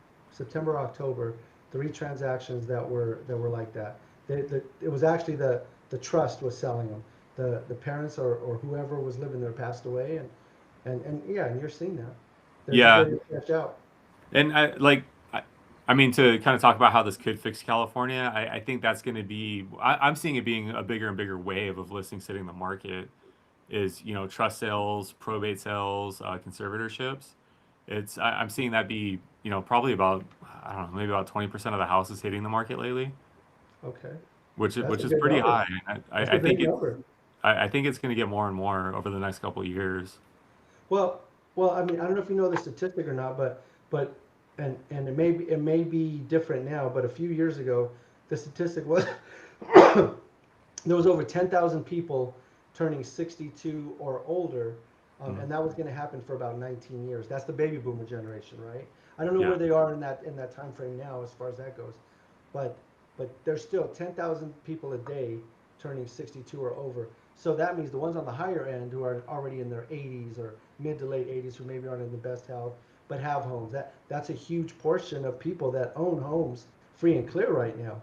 October, three transactions that were like that. It was actually the trust was selling them. The parents or whoever was living there passed away, and yeah, and you're seeing that. They're just
Yeah,
ready to cash out.
and I mean, to kind of talk about how this could fix California, I think that's going to be, I'm seeing it being a bigger and bigger wave of listings hitting the market is, trust sales, probate sales, conservatorships. I'm seeing that be, probably about, I don't know, maybe about 20% of the houses hitting the market lately,
Okay, that's
which
a
is
good
pretty
number.
high.
That's a
I think
big number.
I think it's going to get more and more over the next couple of years.
Well, well, I mean, I don't know if you know the statistic or not, but and it may be different now, but a few years ago, the statistic was there was over 10,000 people turning 62 or older,
Mm,
and that was going to happen for about 19 years. That's the baby boomer generation, right? I don't know
yeah.
where they are in that time frame now as far as that goes, but there's still 10,000 people a day turning 62 or over. So that means the ones on the higher end who are already in their 80s or mid to late 80s, who maybe aren't in the best health but have homes. That's a huge portion of people that own homes free and clear right now.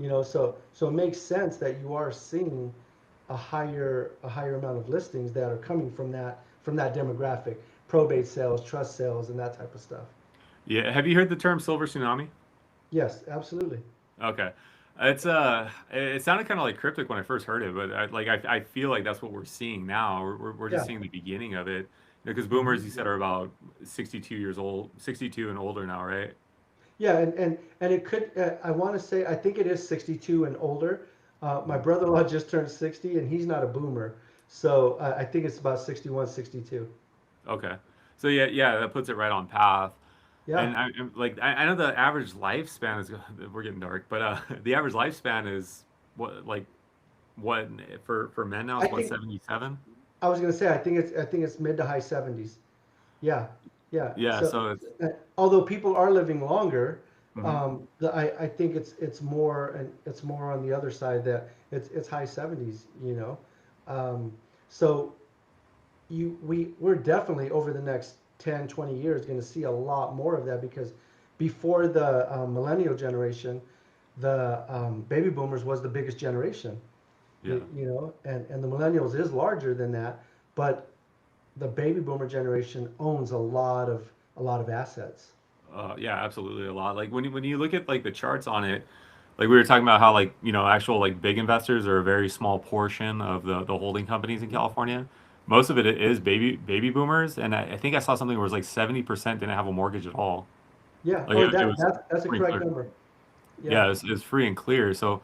So it makes sense that you are seeing a higher amount of listings that are coming from that demographic, probate sales, trust sales, and that type of stuff.
Yeah. Have you heard the term silver tsunami?
Yes, absolutely.
Okay. It sounded kind of like cryptic when I first heard it, but I feel like that's what we're seeing now. We're just
Yeah.
seeing the beginning of it. Because
hmm
boomers, you said, are about 62 years old, 62 and older now, right?
Yeah, and it could. I want to say I think it is 62 and older. My
Mhm.
brother-in-law just turned 60, and he's not a boomer, so I think it's about 61, 62.
Okay. So yeah, yeah, that puts it right on path.
Yeah,
And I know the average lifespan is we're getting dark, but the average lifespan is what like what for men now
I
is what
think
77?
I was gonna say I think it's mid to high 70s. Yeah, yeah.
Yeah,
So,
so it's
although people are living longer,
mhm.
I think it's more on the other side that it's high 70s. So we're definitely over the next 10, 20 years going to see a lot more of that because before the millennial generation, the baby boomers was the biggest generation.
Yeah.
And the millennials is larger than that, but the baby boomer generation owns a lot of assets.
Yeah, absolutely a lot. Like when you look at like the charts on it, like we were talking about how like, actual like big investors are a very small portion of the holding companies in California. Most of it is baby boomers, and I think I saw something where it was like 70% didn't have a mortgage at all.
Yeah.
Like
Oh,
it
that
was
that's a
free and
correct
clear.
number. Yeah.
Yeah, it's free and clear. So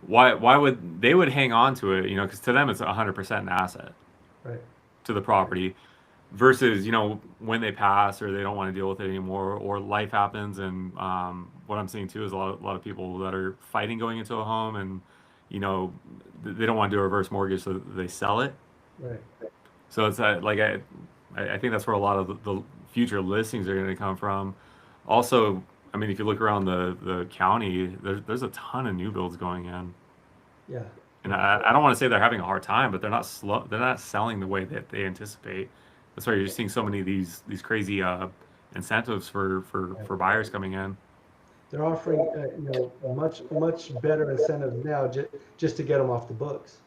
why would they would hang on to it? Because to them it's 100% an asset
Right.
to the
Right.
property versus when they pass or they don't want to deal with it anymore or life happens. And what I'm seeing too is a lot of people that are fighting going into a home, and you know they don't want to do a reverse mortgage, so they sell it.
Right.
So it's like I think that's where a lot of the future listings are going to come from. Also, I mean, if you look around the county, there's a ton of new builds going in.
Yeah.
And
Yeah.
I don't want to say they're having a hard time, but they're not slow. They're not selling the way that they anticipate. That's why you're seeing so many of these crazy incentives
Right.
for buyers coming in.
They're offering much much better incentives now just to get them off the books.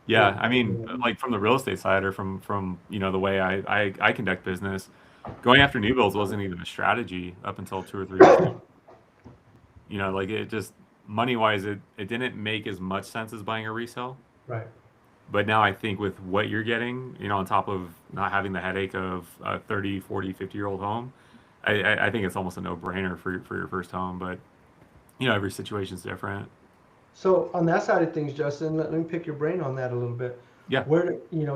Yeah,
It,
I mean,
you
like from the real estate side or from the way I conduct business, going after new builds wasn't even a strategy up until 2 or 3 years ago. Like it just money wise, it didn't make as much sense as buying a resale.
right.
But now I think with what you're getting, on top of not having the headache of a 30, 40, 50-year-old home, I think it's almost a no-brainer for your first home. But, every situation's different.
So on that side of things, Justin, let me pick your brain on that a little bit.
Yeah.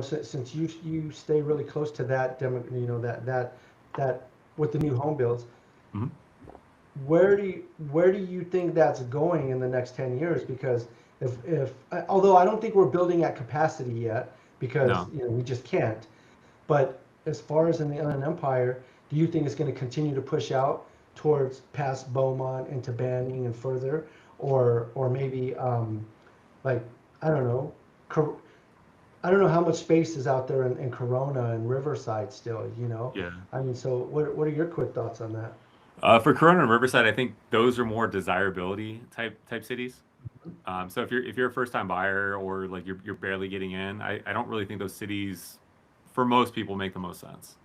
Since you stay really close to that demo, that with the new home builds,
Hmm.
where do you think that's going in the next 10 years? Because although I don't think we're building at capacity yet because
No.
we just can't. But as far as in the Inland Empire, do you think it's going to continue to push out towards past Beaumont into Banning and further, or maybe like I don't know, I don't know how much space is out there in Corona and Riverside still.
Yeah.
I mean, so what are your quick thoughts on that?
For Corona and Riverside, I think those are more desirability type cities. So if you're a first time buyer or like you're barely getting in, I don't really think those cities, for most people, make the most sense.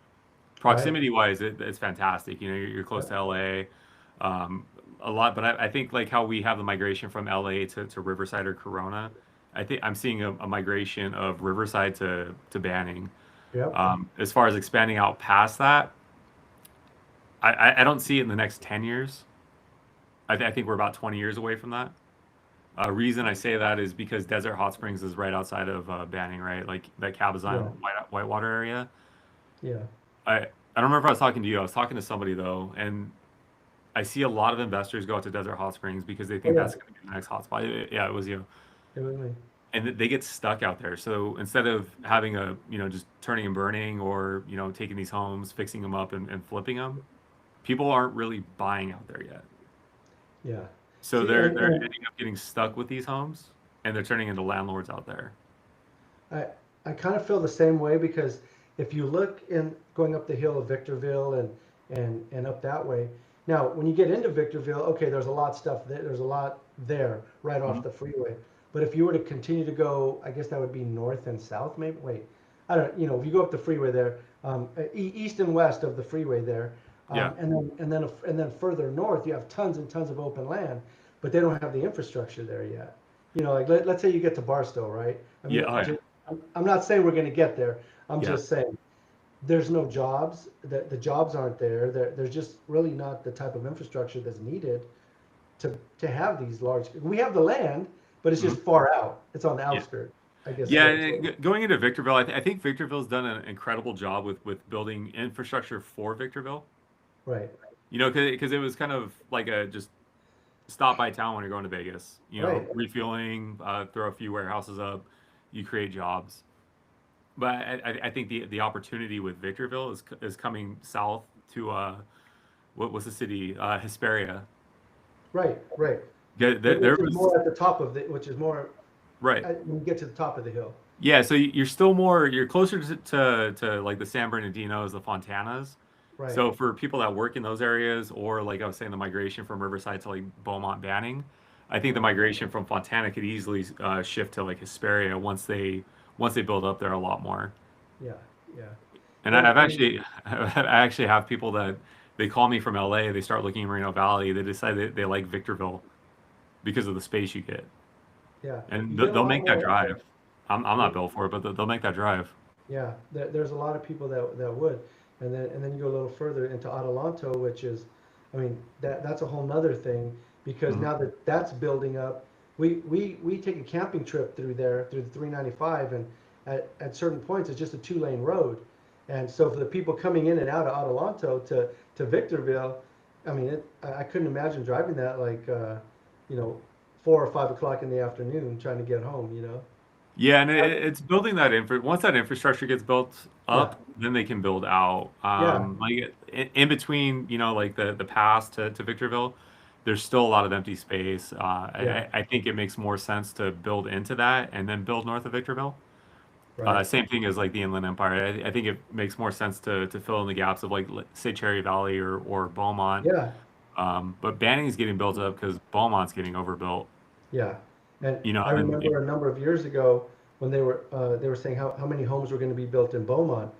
Right.
Proximity wise, it's fantastic. You're close to LA, a lot. But I think like how we have the migration from LA to Riverside or Corona, I think I'm seeing a migration of Riverside to Banning.
Yep.
As far as expanding out past that, I don't see it in the next 10 years. I think we're about 20 years away from that. Reason I say that is because Desert Hot Springs is right outside of Banning, right? Like that
Yeah.
Cabazon Whitewater area.
Yeah.
I don't remember if I was talking to you. I was talking to somebody though, and I see a lot of investors go out to Desert Hot Springs because they
Oh
think
yeah.
that's going to be the next hotspot. Yeah, it was you.
It was me.
And they get stuck out there. So instead of having just turning and burning or, taking these homes, fixing them up and flipping them, people aren't really buying out there yet.
Yeah.
So
See,
they're
and
ending up getting stuck with these homes and they're turning into landlords out there.
I I kind of feel the same way because if you look in going up the hill of Victorville and up that way. Now, when you get into Victorville, okay, there's a lot of stuff there. There's a lot. there, right off
Mhm.
the freeway. But if you were to continue to go, I guess that would be north and south, maybe. Wait, I don't. If you go up the freeway there, east and west of the freeway there,
Yeah.
and then further north, you have tons and tons of open land, but they don't have the infrastructure there yet. Like let's say you get to Barstow, right? I
Yeah.
mean,
Oh, yeah.
I'm not saying we're going to get there. I'm
Yeah.
just saying there's no jobs. The jobs aren't there. There's just really not the type of infrastructure that's needed to have these large. We have the land, but it's
Mhm.
just far out. It's on the
Yeah.
outskirts. I guess is
Yeah.
what I'm
And
saying.
going into Victorville, I think Victorville's done an incredible job with building infrastructure for Victorville.
Right.
Because it was kind of like a just stop by town when you're going to Vegas.
Right.
Refueling, throw a few warehouses up, you create jobs. But I think the opportunity with Victorville is coming south to what was the city, Hesperia.
Right. Right.
There
Which is
was
more at the top of the. Which is more
right.
when you get to the top of the hill.
Yeah, so you're closer to like the San Bernardinos, the Fontanas.
Right.
So for people that work in those areas, or like I was saying, the migration from Riverside to like Beaumont, Banning, I think the
Right.
migration from Fontana could easily shift to like Hesperia once they build up there a lot more.
Yeah. Yeah.
And
And
I've
and
actually I actually have people that they call me from LA. They start looking in Moreno Valley. They decide they like Victorville because of the space you get,
yeah,
and
you get a
they'll
lot
make that
more.
drive. I'm
Yeah.
not built for it, but they'll make that drive.
Yeah, there's a lot of people that would, and then you go a little further into Adelanto, which is, I mean, that's a whole nother thing because
Mhm.
now that that's building up, we take a camping trip through there through the 395, and at certain points it's just a 2-lane road, and so for the people coming in and out of Adelanto to Victorville, I mean, I couldn't imagine driving that like, you know, 4 or 5 o'clock in the afternoon trying to get home,
Yeah, and
I,
it's building that once that infrastructure gets built
yeah,
up, then they can build out.
yeah,
Like in between, like the pass to Victorville, there's still a lot of empty space.
yeah,
I think it makes more sense to build into that and then build north of Victorville.
right.
Same thing as like the Inland Empire. I think it makes more sense to fill in the gaps of like say Cherry Valley or Beaumont.
Yeah,
But Banning's getting built up because Beaumont's getting overbuilt.
yeah. And I
And then
remember a number of years ago when they were saying how many homes were going to be built in Beaumont,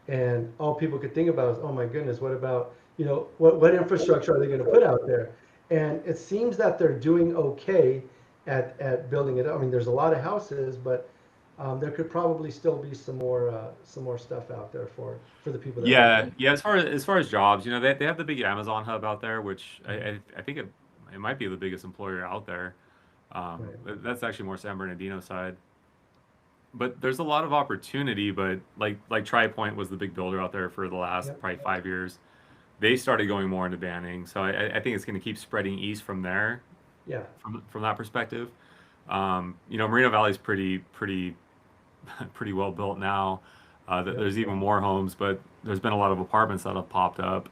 and all people could think about is, oh my goodness, what about what infrastructure are they going to put out there? And it seems that they're doing okay at building it. I mean, there's a lot of houses, but there could probably still be some more stuff out there for the people that live
yeah,
there.
yeah. As far as jobs, they have the big Amazon hub out there, which
Mhm.
I think it might be the biggest employer out there.
Right.
That's actually more San Bernardino side. But there's a lot of opportunity. But like Tri Point was the big builder out there for the last
Yep.
probably 5 years. They started going more into Banning, so I think it's going to keep spreading east from there,
Yeah.
from that perspective. Moreno Valley's pretty pretty well built now.
Yep.
There's even more homes, but there's been a lot of apartments that have popped up.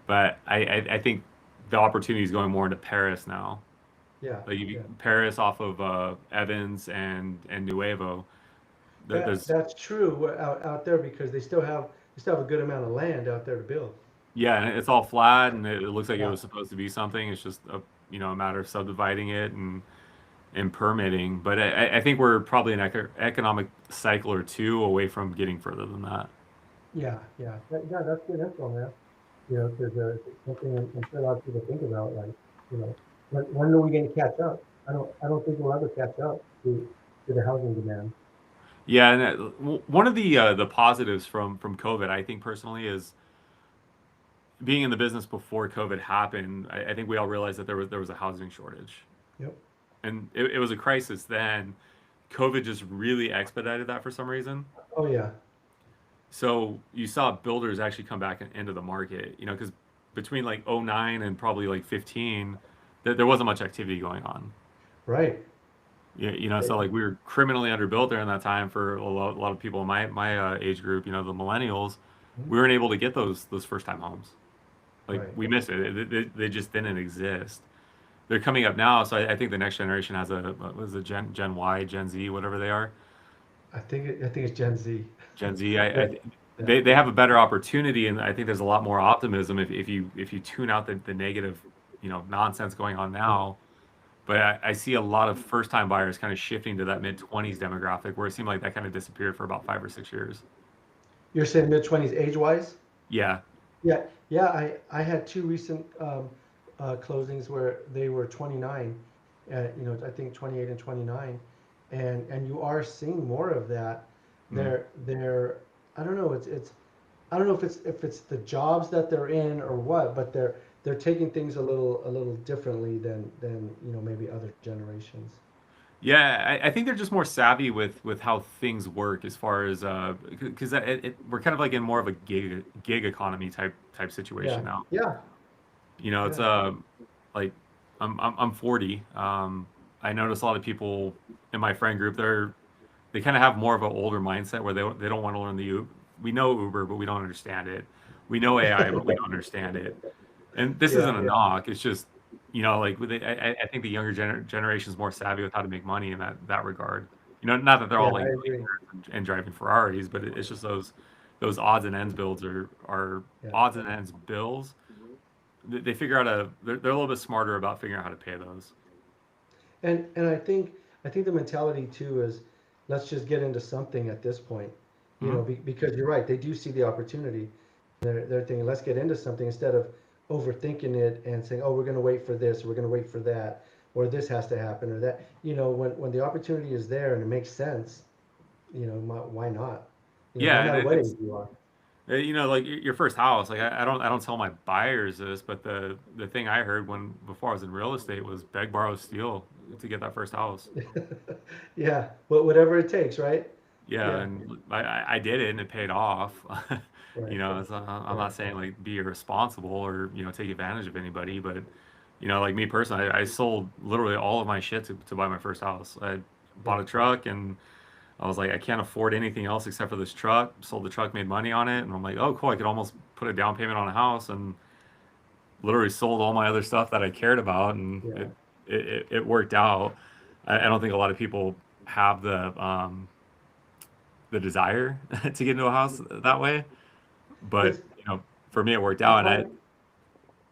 But I think the opportunity is going more into Paris now.
Yeah.
Like
Yeah.
Paris off of Evans and Nuevo. There's
That's true out there because they still have a good amount of land out there to build.
yeah, and it's all flat, and it looks like it
Yeah,
was supposed to be something. It's just a matter of subdividing it and permitting. But I think we're probably an economic cycle or two away from getting further than that.
yeah, yeah. Yeah, that's good info, man. Because it's something I'm sure a lot of people think about, like, you know, when are we going to catch up? I don't think we'll ever catch up to the housing demand.
Yeah, and one of the positives from COVID, I think personally, is being in the business before COVID happened. I think we all realized that there was a housing shortage,
Yep.
and it was a crisis then. COVID just really expedited that for some reason.
Oh yeah.
So you saw builders actually come back into the market, because between like '09 and probably like 15, there wasn't much activity going on.
Right.
Yeah, so like we were criminally underbuilt during that time for a lot of people in my age group, the millennials.
Mhm.
We weren't able to get those first time homes. Like
Right.
we missed it. They just didn't exist. They're coming up now, so I think the next generation has what was it, Gen Y, Gen Z, whatever they are.
I think it's Gen Z.
Gen Z.
Yeah. Yeah.
They have a better opportunity, and I think there's a lot more optimism if you tune out the negative, nonsense going on
Yeah.
now. but I see a lot of first-time buyers kind of shifting to that mid-20s demographic, where it seemed like that kind of disappeared for about 5 or 6 years.
You're saying mid-20s age-wise?
Yeah.
Yeah, yeah. I had two recent closings where they were 29, I think 28 and 29, and you are seeing more of that.
Mm.
They're I don't know. It's I don't know if it's the jobs that they're in or what, but they're taking things a little differently than maybe other generations.
Yeah, I think they're just more savvy with how things work as far as because we're kind of like in more of a gig economy type
Yeah,
situation now.
yeah,
It's
yeah,
like I'm 40. I notice a lot of people in my friend group they kind of have more of an older mindset where they don't want to learn the we know Uber, but we don't understand it. We know AI, but we don't understand it. And this
yeah,
isn't a knock. It's just, like I think the younger generation is more savvy with how to make money in that regard. Not that they're
yeah.
all
I
like
agree.
and driving Ferraris, but it's just those odds and ends builds are
Yeah.
odds and ends bills. They figure out they're a little bit smarter about figuring out how to pay those.
And I think the mentality too is let's just get into something at this point,
Hmm.
because you're right, they do see the opportunity. They're thinking let's get into something instead of overthinking it and saying, oh, we're going to wait for this, we're going to wait for that, or this has to happen or that. When the opportunity is there and it makes sense, why not? No
Yeah, and
matter what age
it's
you are.
like your first house. Like I don't tell my buyers this, but the thing I heard before I was in real estate was beg, borrow, steal to get that first house.
Yeah, whatever it takes, right?
Yeah,
Yeah,
and I did it and it paid off.
right,
I'm
right.
not saying like be irresponsible or take advantage of anybody, but like me personally, I sold literally all of my shit to buy my first house. I
Yeah,
bought a truck and I was like, I can't afford anything else except for this truck. Sold the truck, made money on it, and I'm like, oh cool, I could almost put a down payment on a house, and literally sold all my other stuff that I cared about, and
yeah.
it worked out. I don't think a lot of people have the desire to get into a house that way. But
It's
for me, it worked
it's
out, and I
hard.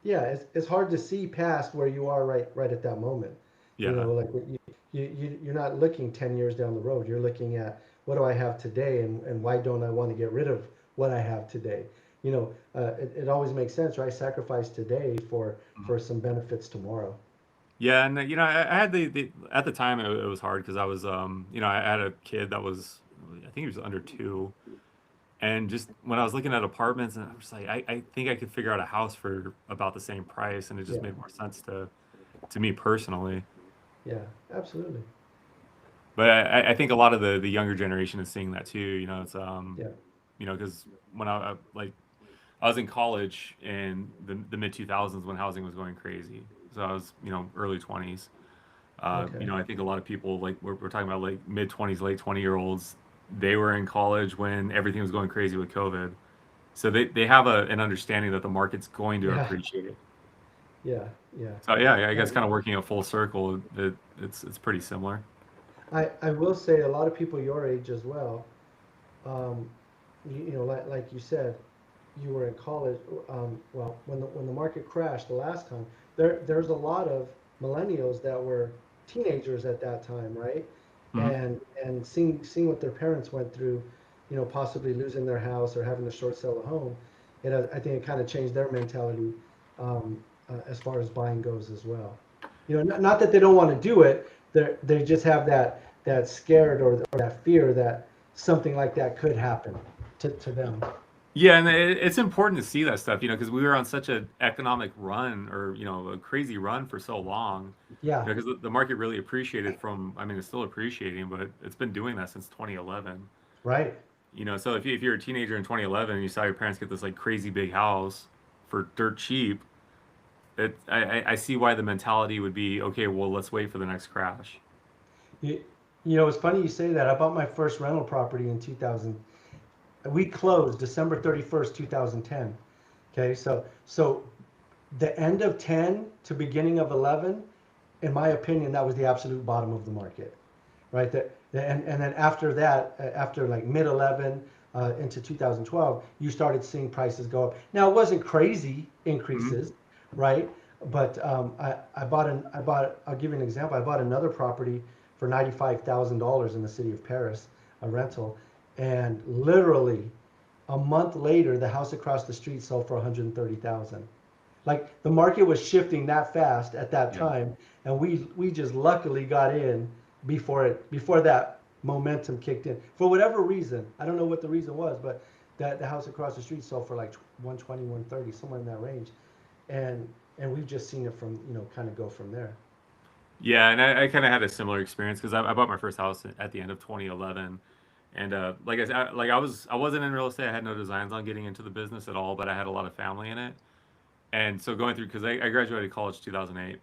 Yeah, it's hard to see past where you are right at that moment.
yeah,
Like you're not looking 10 years down the road. You're looking at what do I have today and why don't I want to get rid of what I have today? It always makes sense, right? Sacrifice today for some benefits tomorrow.
yeah, and I had the at the time it was hard because I was I had a kid that was I think he was under 2, and just when I was looking at apartments, and I was like, I think I could figure out a house for about the same price, and it just
Yeah,
made more sense to me personally.
yeah, absolutely.
But I think a lot of the younger generation is seeing that too. It's
Yeah,
because when I was in college in the mid 2000s when housing was going crazy. So I was early 20s.
okay.
I think a lot of people like we're talking about like mid 20s, late 20-year-olds. They were in college when everything was going crazy with COVID. So they have an understanding that the market's going to
Yeah,
appreciate it.
yeah, yeah.
So yeah, I guess
Um,
kind of working a full circle, it's pretty similar.
I will say a lot of people your age as well. Um, like you said, you were in college. Well, when the market crashed the last time, there's a lot of millennials that were teenagers at that time, right?
Hmm.
And seeing what their parents went through, possibly losing their house or having to short sell a home, I think it kind of changed their mentality as far as buying goes as well. Not that they don't want to do it, they just have that scared or that fear that something like that could happen to them.
Yeah, and it's important to see that stuff, because we were on such an economic run or a crazy run for so long,
Yeah,
because the market really appreciated I mean, it's still appreciating, but it's been doing that since 2011.
right.
So if you're a teenager in 2011 and you saw your parents get this like crazy big house for dirt cheap, I see why the mentality would be okay. Well, let's wait for the next crash.
You, it's funny you say that. I bought my first rental property in 2000. We closed December 31st, 2010. Okay, so the end of 10 to beginning of 11, in my opinion, that was the absolute bottom of the market, right? And then after that, after like mid 11 into 2012, you started seeing prices go up. Now it wasn't crazy
Hmm.
increases, right? But I'll give you an example. I bought another property for $95,000 in the city of Perris, a rental, and literally a month later, the house across the street sold for 130,000. Like the market was shifting that fast at that
Yeah.
time, and we just luckily got in before that momentum kicked in. For whatever reason, I don't know what the reason was, but that the house across the street sold for like 120, 130, somewhere in that range, and we've just seen it from kind of go from there.
Yeah, and I kind of had a similar experience because I bought my first house at the end of 2011, and like I said, I wasn't in real estate. I had no designs on getting into the business at all, but I had a lot of family in it, and so going through because I graduated college 2008,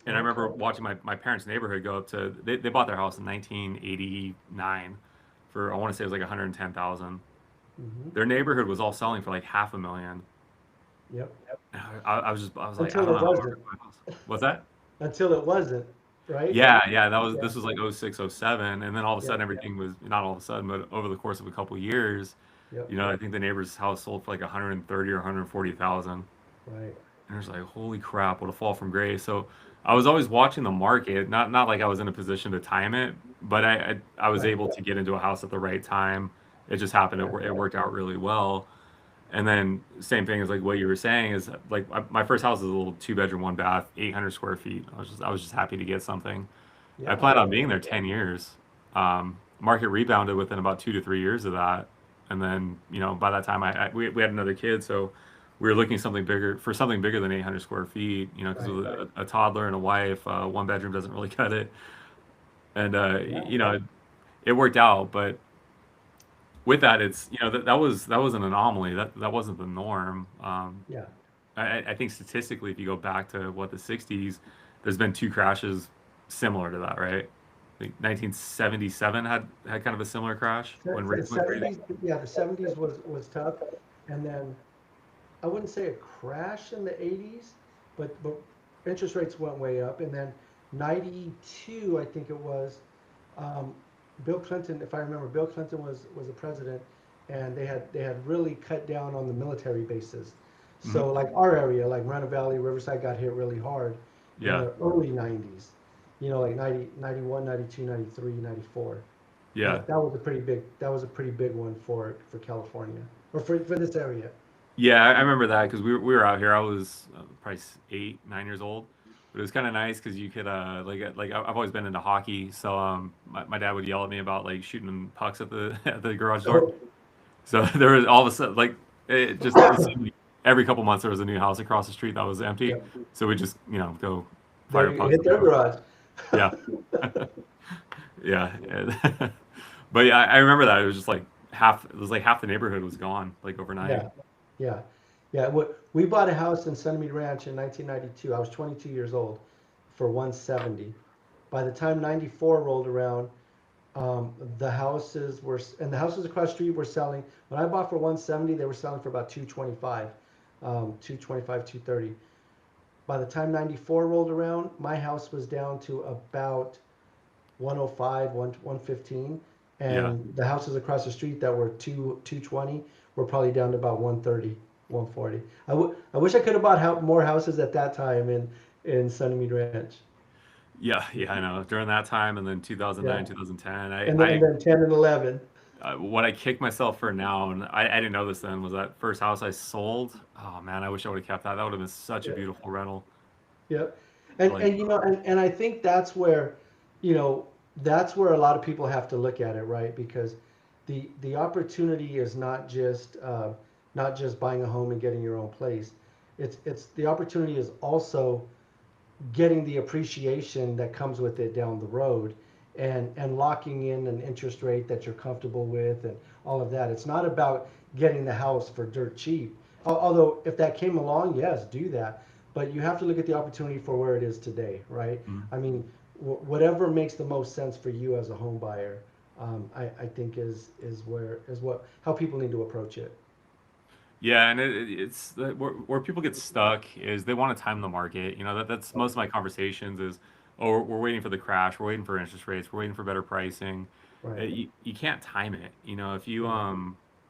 and I remember
Okay.
watching my parents' neighborhood go up to they bought their house in 1989 for I want to say it was like 110,000.
Hmm.
Their neighborhood was all selling for like half a million.
Yep.
I was like I
Until
don't
it
know how to market
wasn't.
my house. What's that?
This right?
Yeah,
Yeah.
this was like '06, '07, and then all of a sudden
Yep.
everything was not all of a sudden, but over the course of a couple of years,
Yep.
I think the neighbor's house sold for like 130 or 140,000.
Right.
And it's like, holy crap, what a fall from grace. So I was always watching the market, not like I was in a position to time it, but I was
Right.
able to get into a house at the right time. It just happened.
Right.
It worked out really well. And then same thing as like what you were saying is like my first house is a little two bedroom, one bath, 800 square feet. I was just happy to get something. I
Yeah.
planned on being there 10 years. Market rebounded within about 2 to 3 years of that. And then, by that time we had another kid. So we were looking something bigger than 800 square feet, because
Right.
with a toddler and a wife, one bedroom doesn't really cut it. And,
Yeah.
it worked out. But with that, it's, that was an anomaly. That wasn't the norm.
Yeah.
I think statistically, if you go back to what the 60s, there's been two crashes similar to that, right? Like 1977 had kind of a similar crash when
The
rates went crazy.
70s, yeah, the 70s was tough, and then I wouldn't say a crash in the 80s, but interest rates went way up, and then 92, I think it was, um, Bill Clinton, if I remember, Bill Clinton was a president, and they had really cut down on the military bases.
Hmm.
So like our area, like Rana Valley, Riverside got hit really hard in
Yeah,
the early 90s, like 90, 91, 92, 93, 94.
yeah,
That was a pretty big one for California or for this area.
yeah. I remember that because we were out here. I was probably 8, 9 years old, but it was kind of nice because you could I've always been into hockey, so my dad would yell at me about like shooting pucks at the at the garage door.
Oh,
So there was all of a sudden like it seemed like every couple months there was a new house across the street that was empty.
yep.
So we just go
There
fire
you
pucks
hit
at the
their
door.
garage.
Yeah, yeah. But yeah, I remember that it was just like half. It was like half the neighborhood was gone like overnight.
Yeah, yeah, yeah. We bought a house in Tsunami Ranch in 1992. I was 22 years old for 170. By the time 94 rolled around, the houses across the street were selling. When I bought for 170, they were selling for about 225, 225, 230. By the time 94 rolled around, my house was down to about 105, 115,
Yeah.
and the houses across the street that were 220 were probably down to about 130, 140. I wish I could have bought more houses at that time in Sunnymead Ranch.
Yeah, yeah, I know. During that time, and then
Yeah,
2009, 2010,
and then 10 and 11.
what I kick myself for now, and I didn't know this then, was that first house I sold. Oh man, I wish I would have kept that. That would have been such a
Yeah,
beautiful rental.
yeah. And
Like,
and and I think you know, that's where a lot of people have to look at it, right? Because the opportunity is not just buying a home and getting your own place. It's the opportunity is also getting the appreciation that comes with it down the road, and locking in an interest rate that you're comfortable with and all of that. It's not about getting the house for dirt cheap. Although if that came along, yes, do that. But you have to look at the opportunity for where it is today, right?
mm.
I mean, whatever makes the most sense for you as a home buyer, I think is what how people need to approach it.
Yeah, and it's where people get stuck is they want to time the market. That's most of my conversations is, oh, we're waiting for the crash, we're waiting for interest rates, we're waiting for better pricing.
Right.
You can't time it. If you
Yeah.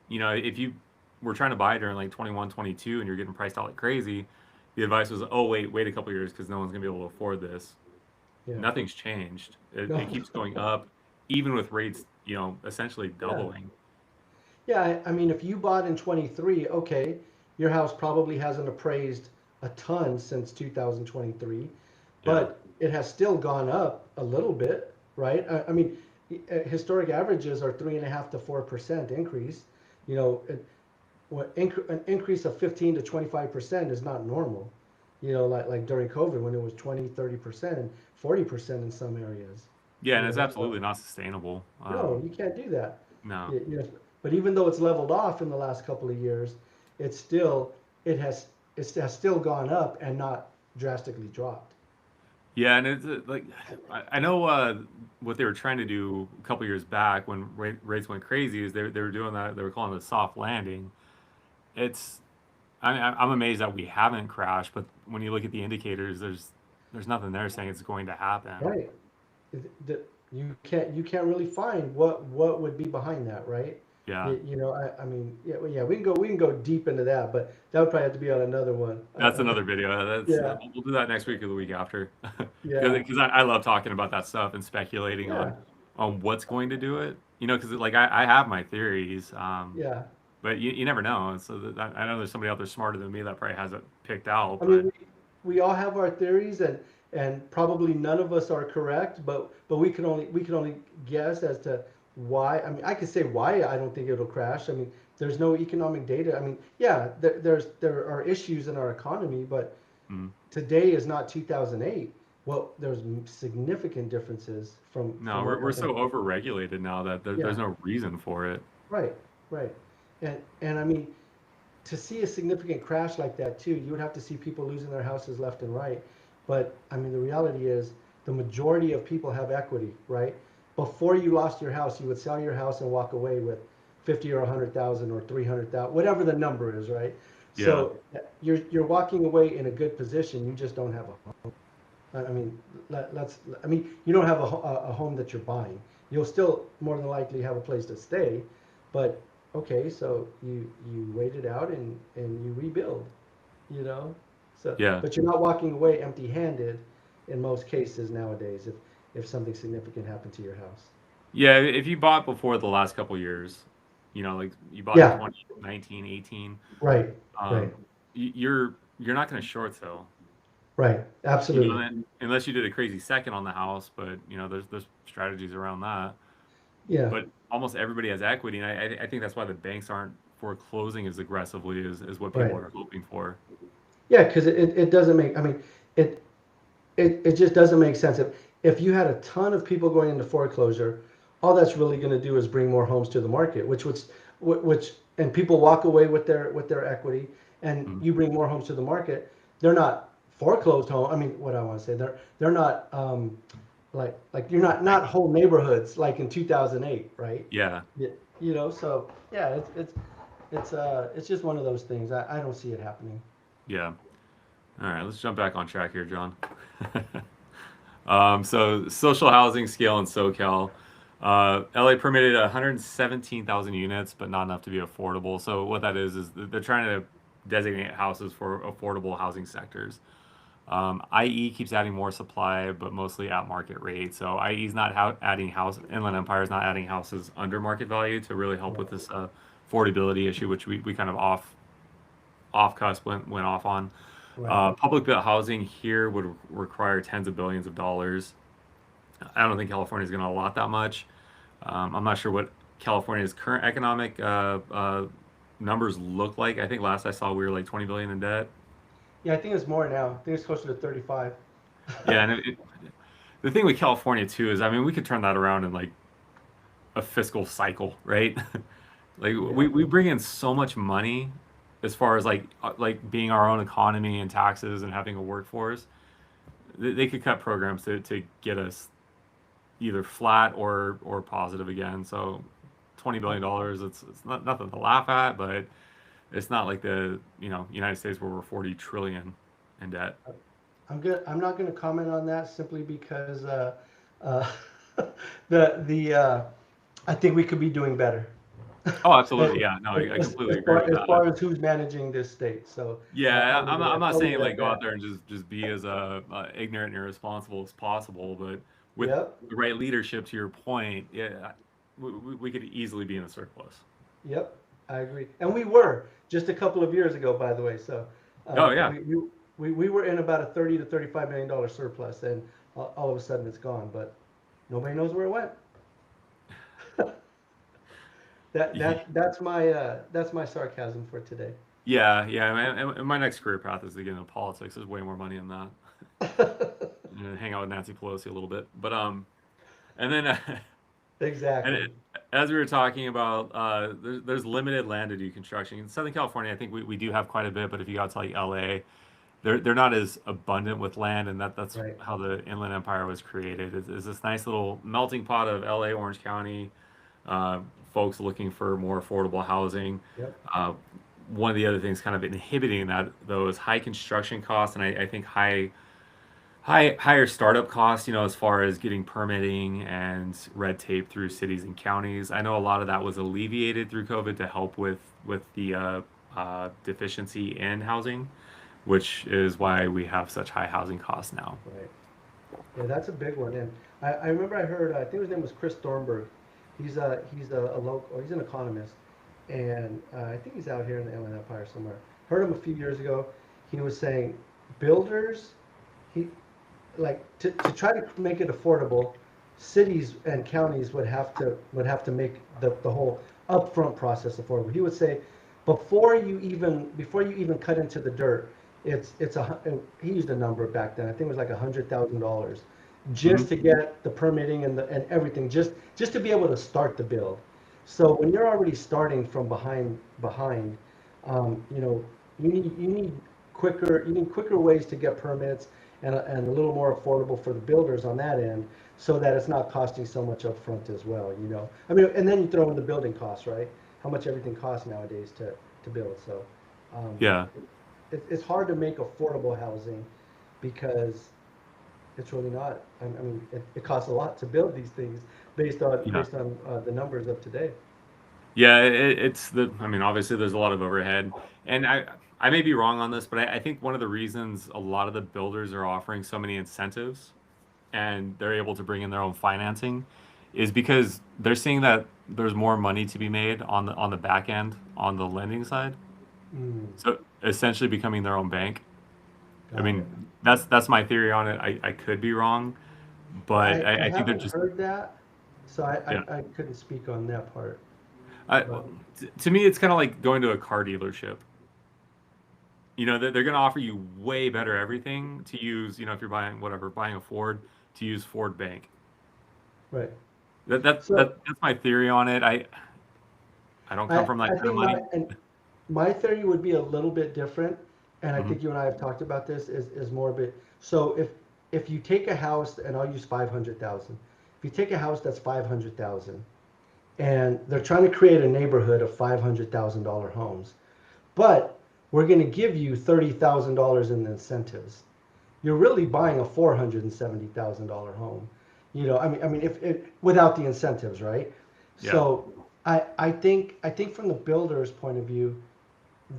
if you were trying to buy during like 21, 22, and you're getting priced out like crazy, the advice was, oh wait a couple years because no one's gonna be able to afford this.
Yeah.
Nothing's changed. It,
No.
it keeps going up, even with rates, essentially
Yeah.
doubling.
Yeah, I mean, if you bought in 23, okay, your house probably hasn't appraised a ton since 2023,
Yeah.
but it has still gone up a little bit, right? I mean, historic averages are 3.5 to 4% increase. You know, an increase of 15 to 25% is not normal. You know, like during COVID when it was 20, 30% and 40% in some areas.
Yeah, and
You
it's
know, so
absolutely not sustainable.
no, you can't do that.
No.
You know, but even though it's leveled off in the last couple of years, it's still it has it has still gone up and not drastically dropped.
Yeah, and it's like I know what they were trying to do a couple years back when rates went crazy is they were doing that. They were calling it a soft landing. It's I'm amazed that we haven't crashed, but when you look at the indicators, there's nothing there saying it's going to happen.
Right. You can't really find what would be behind that, right?
Yeah,
You know, I mean, yeah, well, yeah, we can go deep into that, but that would probably have to be on another one.
that's another video. That's
Yeah,
we'll do that next week or the week after,
yeah,
because I love talking about that stuff and speculating
yeah,
on what's going to do it. Because like I have my theories,
yeah.
but you never know. So I know there's somebody out there smarter than me that probably has it picked out,
I
but
mean, we all have our theories, and probably none of us are correct, but we can only guess as to why. I mean, I could say why I don't think it'll crash. I mean, there's no economic data. I mean, yeah, there are issues in our economy, but
mm,
today is not 2008. Well, there's significant differences from
no,
what
we're
happened.
so overregulated now that
Yeah,
there's no reason for it.
right, right, and I mean, to see a significant crash like that too, you would have to see people losing their houses left and right. But I mean, the reality is the majority of people have equity, right? Before you lost your house, you would sell your house and walk away with 50 or 100,000 or 300,000, whatever the number is, right?
Yeah,
So you're walking away in a good position. You just don't have a home. I mean, I mean, you don't have a home that you're buying. You'll still more than likely have a place to stay, but okay, so you wait it out and you rebuild, you know. So,
yeah.
but you're not walking away empty-handed in most cases nowadays if something significant happened to your house.
Yeah, if you bought before the last couple years, like you bought in
Yeah,
2019, 18,
right, right,
um, you're not going to short sell.
right. Absolutely.
And unless you did a crazy second on the house, but there's strategies around that.
Yeah,
But almost everybody has equity, and I think that's why the banks aren't foreclosing as aggressively as what people
right.
are hoping for.
Yeah, because it doesn't make. I mean, it it just doesn't make sense. If you had a ton of people going into foreclosure, all that's really going to do is bring more homes to the market, which and people walk away with their equity, and
Mm.
you bring more homes to the market. They're not foreclosed home. I mean, what I want to say, they're not like you're not whole neighborhoods like in 2008, right?
Yeah,
Yeah, you know, so yeah, it's just one of those things. I don't see it happening.
yeah. All right, let's jump back on track here, John. So social housing scale in SoCal. LA permitted 117,000 units, but not enough to be affordable. So what that is they're trying to designate houses for affordable housing sectors. IE keeps adding more supply, but mostly at market rate. So IE is not adding house. Inland Empire is not adding houses under market value to really help with this affordability issue, which we kind of off cusp went off on.
Right.
Public built housing here would require tens of billions of dollars. I don't think California is going to allot that much. I'm not sure what California's current economic numbers look like. I think last I saw we were like 20 billion in debt.
Yeah, I think it's more now. I think it's closer to 35.
Yeah, and the thing with California too is, I mean, we could turn that around in like a fiscal cycle, right? Like
Yeah.
we bring in so much money as far as like being our own economy and taxes and having a workforce. They could cut programs to get us either flat or positive again. So $20 billion, it's not nothing to laugh at, but it's not like the United States where we're 40 trillion in debt.
I'm not gonna comment on that simply because uh, the I think we could be doing better.
Oh, absolutely. Yeah. No, I
as,
completely agree with
as
that.
far as who's managing this state. So
Yeah, I'm not
I'll leave
saying
it
like
at
go out
that.
there and just be as ignorant and irresponsible as possible, but with
Yep.
the right leadership, to your point, yeah, we could easily be in a surplus.
Yep, I agree. And we were just a couple of years ago, by the way. So
Oh
uh,
yeah,
we, we, we were in about a 30 to $35 million surplus, and all of a sudden it's gone. But nobody knows where it went. That's my sarcasm for today.
yeah. And my next career path is to get into politics. There's way more money in that. Hang out with Nancy Pelosi a little bit, but and then and
Exactly.
as we were talking about, there's limited land to do construction in Southern California. I think we do have quite a bit, but if you go out to like LA, they're not as abundant with land, and that's
Right.
how the Inland Empire was created. Is this nice little melting pot of LA, Orange County, uh, folks looking for more affordable housing.
Yep.
Uh, One of the other things kind of inhibiting that though is high construction costs, and I think higher startup costs. As far as getting permitting and red tape through cities and counties. I know a lot of that was alleviated through COVID to help with the deficiency in housing, which is why we have such high housing costs now.
Right. Yeah, that's a big one. And I remember I heard, I think his name was Chris Thornburg. He's a local, he's an economist, and I think he's out here in the Inland Empire somewhere. Heard him a few years ago. He was saying builders, he like to try to make it affordable, cities and counties would have to make the whole upfront process affordable. He would say before you even cut into the dirt, he used a number back then. I think it was like $100,000 just
Hmm.
to get the permitting and everything, just to be able to start the build. So when you're already starting from behind, you know, you need quicker ways to get permits and a little more affordable for the builders on that end, so that it's not costing so much upfront as well. I mean, and then you throw in the building costs, right? How much everything costs nowadays to build. So um,
Yeah,
it's hard to make affordable housing because it's really not. I mean, it costs a lot to build these things based on
yeah.
based on the numbers of today.
Yeah, it's the. I mean, obviously, there's a lot of overhead, and I may be wrong on this, but I think one of the reasons a lot of the builders are offering so many incentives and they're able to bring in their own financing is because they're seeing that there's more money to be made on the back end on the lending side.
Mm,
So essentially becoming their own bank. I
got it.
mean, that's my theory on it. I could be wrong, but
I
I think they're
haven't
just
heard that, so
yeah.
I couldn't speak on that part.
I,
But
to me, it's kind of like going to a car dealership. They're going to offer you way better everything to use. If you're buying a Ford, to use Ford Bank.
right.
That's my theory on it. I don't come
I,
from that
I
kind of
think
money.
my theory would be a little bit different, and I
Hmm.
think you and I have talked about this, is more of it. So if you take a house, and I'll use 500,000. If you take a house that's 500,000, and they're trying to create a neighborhood of $500,000 homes, but we're going to give you $30,000 in incentives. You're really buying a $470,000 home. I mean, if without the incentives, right?
Yeah.
So I think from the builder's point of view,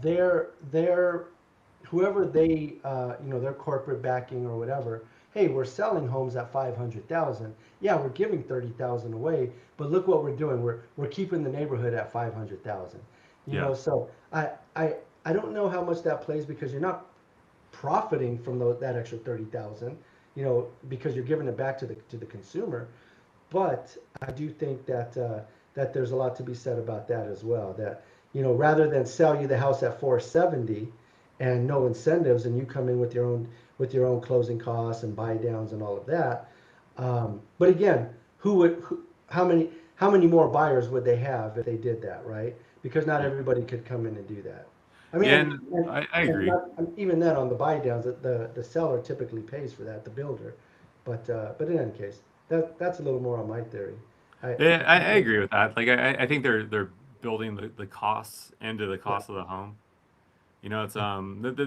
they're whoever their corporate backing or whatever. Hey, we're selling homes at 500,000. Yeah, we're giving 30,000 away, but look what we're doing. We're keeping the neighborhood at 500,000.
Yeah.
So I don't know how much that plays because you're not profiting from that extra 30,000. Because you're giving it back to the consumer. But I do think that there's a lot to be said about that as well. That rather than sell you the house at 470 and no incentives, and you come in with your own closing costs and buy downs and all of that. But again, how many more buyers would they have if they did that, right? Because not
Yeah.
everybody could come in and do that. I mean,
Yeah,
and,
and
and,
I
and
agree.
not, and even then on the buy downs, the seller typically pays for that, the builder. But in any case, that's a little more on my theory. I,
Yeah, I
I think,
agree with that. Like I think they're building the costs into the
yeah,
cost of the home. It's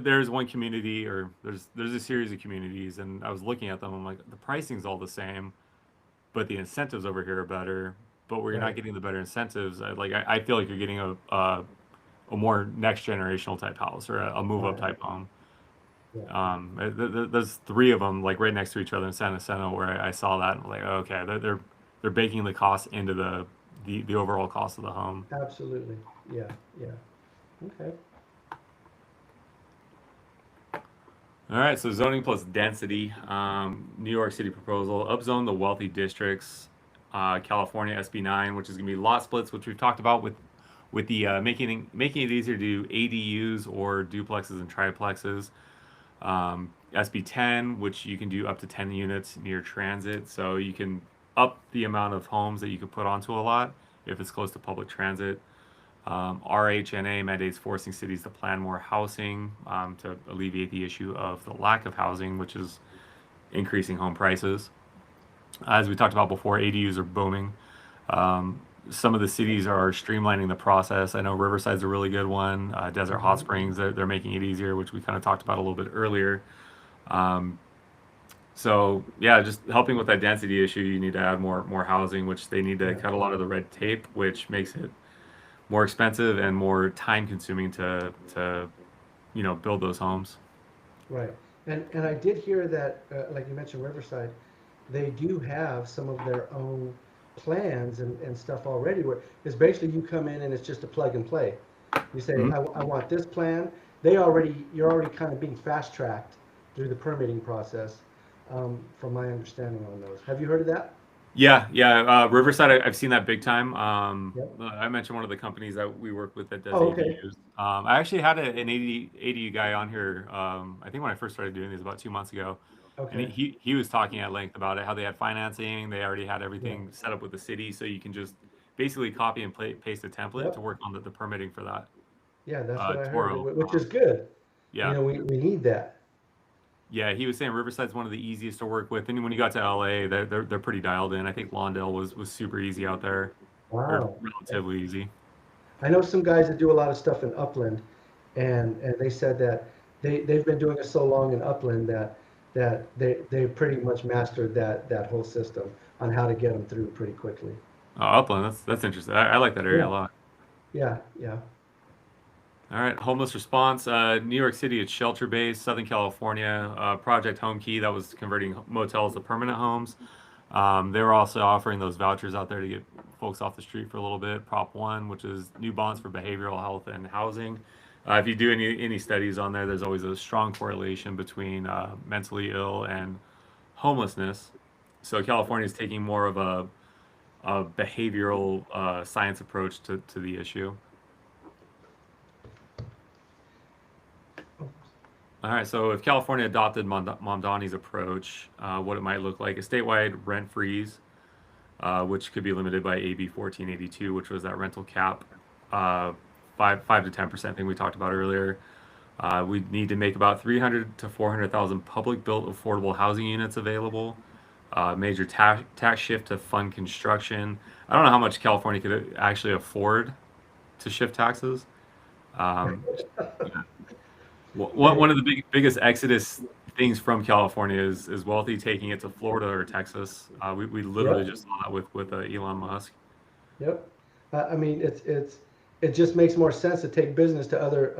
there's one community, or there's a series of communities, and I was looking at them. I'm like, the pricing's all the same, but the incentives over here are better. but where you're not
Right.
getting the better incentives, I feel like you're getting a more next generational type house or a move up
Right.
type home.
Yeah.
There's three of them like right next to each other in San Jacinto where I saw that and I'm like, okay, they're baking the cost into the overall cost of the home.
Absolutely. Yeah. Yeah. Okay.
All right, so zoning plus density, New York City proposal, upzone the wealthy districts, California SB9, which is going to be lot splits, which we've talked about with the making it easier to do ADUs or duplexes and triplexes. SB10, which you can do up to 10 units near transit, so you can up the amount of homes that you can put onto a lot if it's close to public transit. RHNA mandates forcing cities to plan more housing to alleviate the issue of the lack of housing, which is increasing home prices. As we talked about before, ADUs are booming. Some of the cities are streamlining the process. I know Riverside's a really good one. Desert Hot
Hmm.
Springs, they're making it easier, which we kind of talked about a little bit earlier. Um, so yeah, just helping with that density issue, you need to add more housing, which they need to
Yeah.
cut a lot of the red tape, which makes it more expensive and more time consuming to build those homes.
Right. And I did hear that, like you mentioned, Riverside, they do have some of their own plans and stuff already where it's basically you come in and it's just a plug and play. You say,
Mhm.
I want this plan. You're already kind of being fast tracked through the permitting process, from my understanding on those. Have you heard of that?
Yeah, yeah. Riverside, I've seen that big time.
Yep.
I mentioned one of the companies that we work with that does
Oh, okay.
ADUs. I actually had an ADU guy on here. I think when I first started doing these about 2 months ago, and
Okay.
he was talking at length about it, how they had financing, they already had
Yeah.
everything set up with the city, so you can just basically copy and paste a template to
Yep.
work on the permitting for that.
Yeah, that's what I heard,
Toro.
which is good. You
Yeah.
know, we need that.
Yeah, he was saying Riverside's one of the easiest to work with, and when you got to LA, they're pretty dialed in. I think Lawndale was super easy out there, or
Wow.
relatively easy.
I know some guys that do a lot of stuff in Upland, and they said that they've been doing it so long in Upland that they pretty much mastered that whole system on how to get them through pretty quickly.
Oh, Upland, that's interesting. I like that area a
Yeah,
lot.
yeah, yeah.
All right, homeless response. New York City, it's shelter based. Southern California, Project HomeKey that was converting motels to permanent homes. They were also offering those vouchers out there to get folks off the street for a little bit. Prop One, which is new bonds for behavioral health and housing. If you do any studies on there, there's always a strong correlation between mentally ill and homelessness. So California is taking more of a behavioral science approach to the issue. All right, so if California adopted Mamdani's approach, what it might look like a statewide rent freeze, which could be limited by AB 1482, which was that rental cap, uh, 5 to 10% thing we talked about earlier. We need to make about 300 to 400,000 public built affordable housing units available. Major tax shift to fund construction. I don't know how much California could actually afford to shift taxes. Um, one
Hey,
of the biggest exodus things from California is wealthy taking it to Florida or Texas. We literally
yep,
just saw that with Elon Musk.
yep. I mean, it just makes more sense to take business to other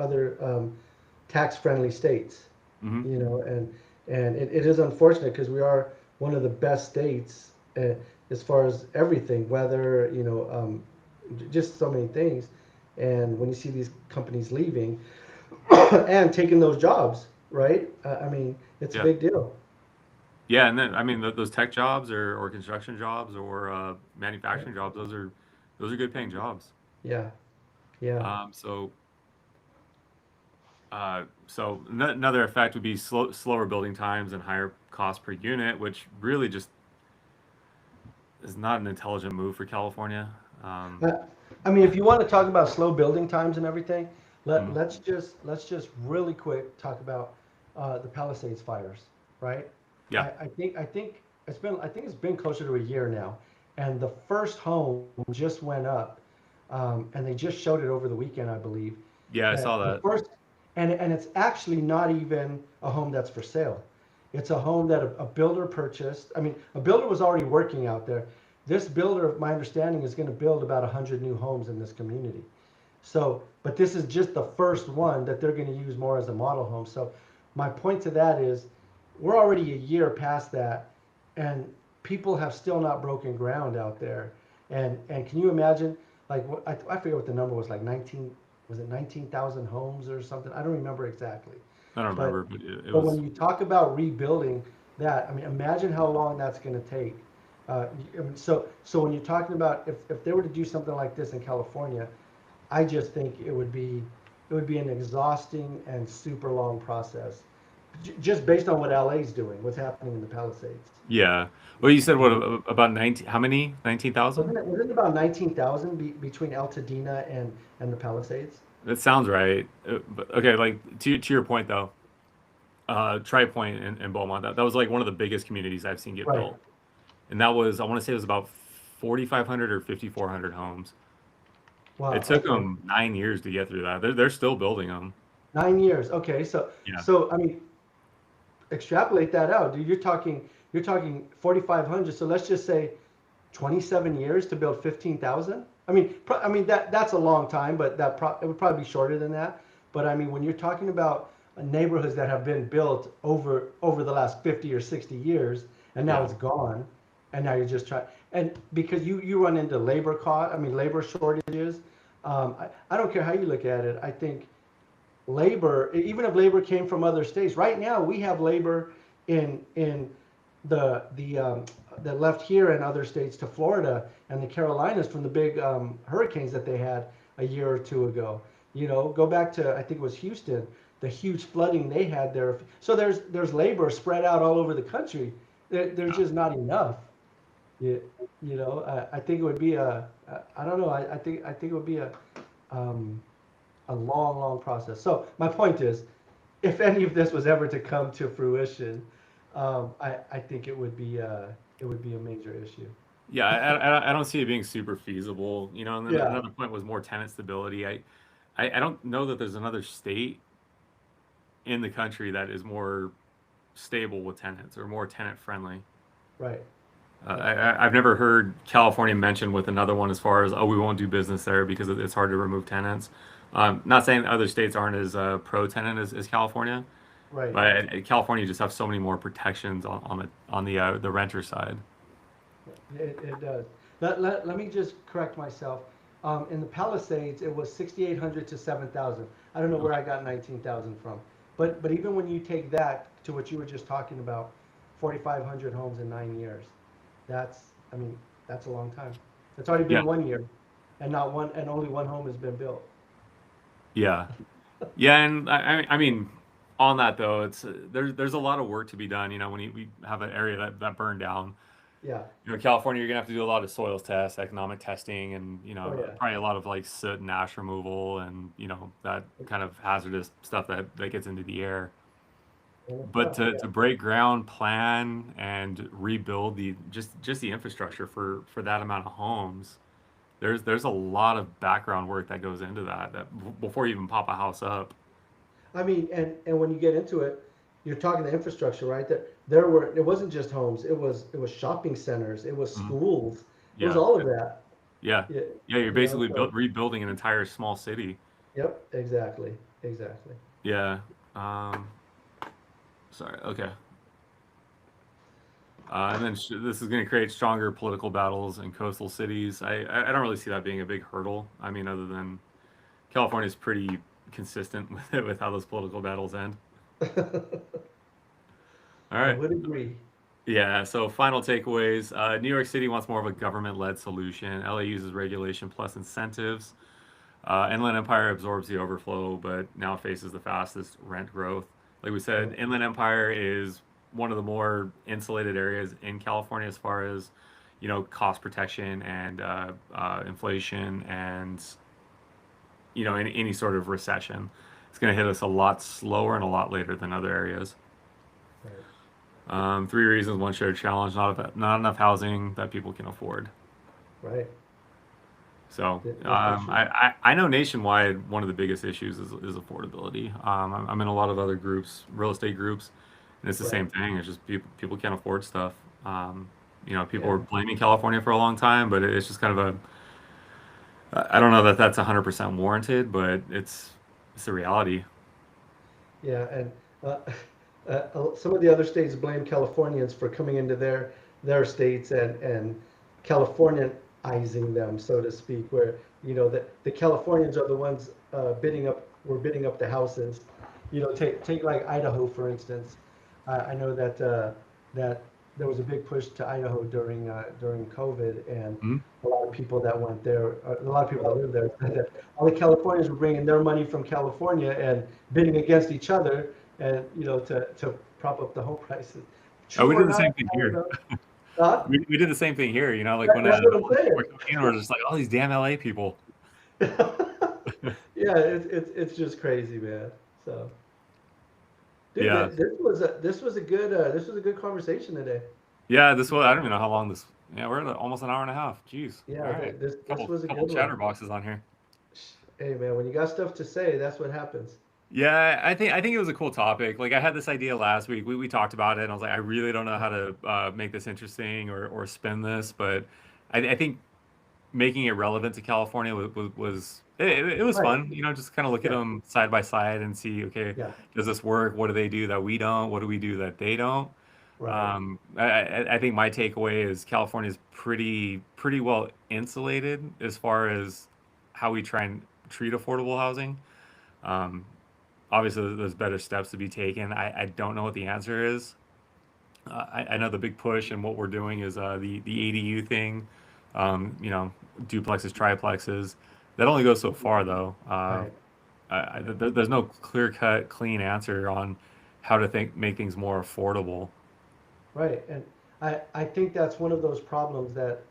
tax-friendly states,
Hmm.
you know, and it is unfortunate because we are one of the best states, as far as everything, weather, just so many things. And when you see these companies leaving and taking those jobs, right? I mean, it's a
Yeah,
big deal.
yeah, and then I mean those tech jobs or construction jobs or
Yeah,
manufacturing jobs. Those are good paying jobs.
yeah, yeah.
So another effect would be slower building times and higher cost per unit, which really just is not an intelligent move for California. Um,
Uh, I mean, if you want to talk about slow building times and everything,
mhm.
let's just really quick talk about the Palisades fires, right?
Yeah,
I think it's been closer to a year now, and the first home just went up, and they just showed it over the weekend, I believe.
yeah, I saw
The
that.
first, and it's actually not even a home that's for sale. It's a home that a builder purchased. I mean, a builder was already working out there, this builder, my understanding, is going to build about 100 new homes in this community. So, but this is just the first one that they're going to use more as a model home. So my point to that is we're already a year past that, and people have still not broken ground out there. And can you imagine, like, I forget what the number was, like 19, was it 19,000 homes or something? I don't remember exactly.
I don't
But
remember, but it
but
was.
when you talk about rebuilding that, I mean, imagine how long that's going to take. I mean, so when you're talking about if they were to do something like this in California, I just think it would be an exhausting and super long process, just based on what LA's doing, what's happening in the Palisades.
Yeah. Well, you said what about 19? How many? 19,000?
Wasn't it about 19,000 between Altadena and the Palisades?
That sounds right. But okay, like to your point though, Tri Point in Beaumont, that was like one of the biggest communities I've seen get
Right.
built, and that was, I want to say it was about 4,500 or 5,400 homes. It
Wow.
took
Okay.
them 9 years to get through that. They're still building them.
9 years. Okay. So
Yeah.
so I mean, extrapolate that out, dude. You're talking 4,500. So let's just say 27 years to build 15,000. I mean that's a long time, but it would probably be shorter than that. But I mean, when you're talking about neighborhoods that have been built over the last 50 or 60 years, and now
Yeah.
it's gone, and now you're just trying, and because you run into labor shortages. I don't care how you look at it. I think labor, even if labor came from other states, right now we have labor in that left here in other states to Florida and the Carolinas from the big hurricanes that they had a year or two ago. Go back to, I think it was Houston, the huge flooding they had there. So there's labor spread out all over the country. There's just not enough. You, I think it would be I don't know. I think it would be um, a long, long process. So my point is, if any of this was ever to come to fruition, I think it would be a major issue.
Yeah, I don't see it being super feasible, and then
Yeah,
another point was more tenant stability. I don't know that there's another state in the country that is more stable with tenants or more tenant friendly.
right.
I've never heard California mentioned with another one as far as, oh, we won't do business there because it's hard to remove tenants. Not saying other states aren't as pro tenant as California,
Right.
but California just have so many more protections on the renter side.
It does. Let me just correct myself. In the Palisades, it was 6,800 to 7,000. I don't know where I got 19,000 from. But even when you take that to what you were just talking about, 4,500 homes in 9 years, that's I mean that's a long time. It's already
Yeah,
been 1 year, and only one home has been built.
yeah, yeah, and I mean, on that though, it's there's a lot of work to be done. When we have an area that burned down.
Yeah.
California, you're gonna have to do a lot of soils tests, economic testing, and
Oh yeah.
probably a lot of like soot and ash removal, and that kind of hazardous stuff that gets into the air.
And it's
But
tough.
to
Yeah.
break ground, plan, and rebuild just the infrastructure for that amount of homes, there's a lot of background work that goes into that before you even pop a house up.
I mean, and when you get into it, you're talking the infrastructure, right? There were it wasn't just homes. It was shopping centers. It was
Mhm.
schools. It was
Yeah,
all of that.
yeah,
Yeah.
yeah. You're
You know.
basically
So.
rebuilding an entire small city.
Yep. Exactly. Exactly.
Yeah. Um, Sorry. Okay. And then this is going to create stronger political battles in coastal cities. I don't really see that being a big hurdle. I mean, other than California's pretty consistent with how those political battles end. All
I
right.
would agree.
Yeah. So final takeaways. New York City wants more of a government-led solution. LA uses regulation plus incentives. Inland Empire absorbs the overflow, but now faces the fastest rent growth. Like we said,
Yep.
Inland Empire is one of the more insulated areas in California as far as cost protection and inflation and any sort of recession. It's going to hit us a lot slower and a lot later than other areas.
Right.
Three reasons: one, shared challenge, not enough housing that people can afford.
Right.
So
That's for sure.
I know nationwide one of the biggest issues is affordability. I'm in a lot of other groups, real estate groups, and it's the
Right.
same thing. It's just people can't afford stuff. People
Yeah.
were blaming California for a long time, but it's just kind of I don't know that that's 100% warranted, but it's the reality.
Yeah, and uh, some of the other states blame Californians for coming into their states and Californianizing them, so to speak, where the Californians are the ones bidding up the houses. Take like Idaho for instance. I know that there was a big push to Idaho during COVID, and
Mhm.
a lot of people that went there, a lot of people that live there, said that all the Californians were bringing their money from California and bidding against each other, and to prop up the home prices.
Oh,
True
we
or
did the
not,
same
I
thing
don't
here.
know. Huh?
We did the same thing here. Like when
That's what I'm
all these people
saying.
were coming in, we're just like, oh, these damn LA people.
Yeah, it's just crazy, man. So, dude,
Yeah,
this was a good conversation today.
yeah. This was I don't even know how long this. Yeah, we're at almost an hour and a half. Jeez. All
Yeah,
right,
this was a
couple
good one.
chatterboxes on here.
Hey, man, when you got stuff to say, that's what happens.
Yeah, I think it was a cool topic. Like I had this idea last week. We talked about it, and I was like, I really don't know how to make this interesting or spin this, but I think making it relevant to California it was
Right.
fun. Just kind of look at
Yeah.
them side by side and see, okay,
Yeah.
does this work? What do they do that we don't? What do we do that they don't?
Right.
I think my takeaway is California is pretty well insulated as far as how we try and treat affordable housing. Um, Obviously, there's better steps to be taken. I don't know what the answer is. I know the big push and what we're doing is the ADU thing, duplexes, triplexes. That only goes so far, though.
Right.
There's no clear cut, clean answer on how to make things more affordable.
Right. And I think that's one of those problems that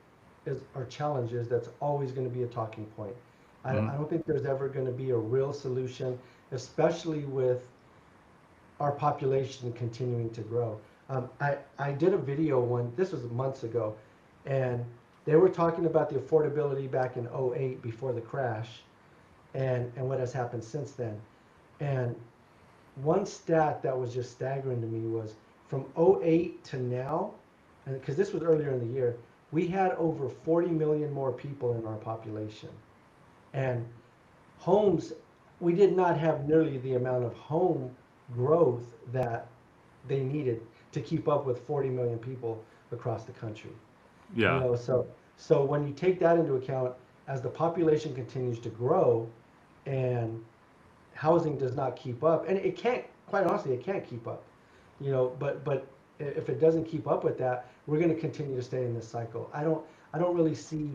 is our challenges that's always going to be a talking point.
Mhm.
I don't think there's ever going to be a real solution, especially with our population continuing to grow. I did a video this was months ago, and they were talking about the affordability back in '08 before the crash, and what has happened since then. And one stat that was just staggering to me was from '08 to now, and because this was earlier in the year, we had over 40 million more people in our population. And homes, we did not have nearly the amount of home growth that they needed to keep up with 40 million people across the country.
Yeah,
So when you take that into account, as the population continues to grow and housing does not keep up, and it can't, quite honestly, it can't keep up, but if it doesn't keep up with that, we're going to continue to stay in this cycle. I don't really see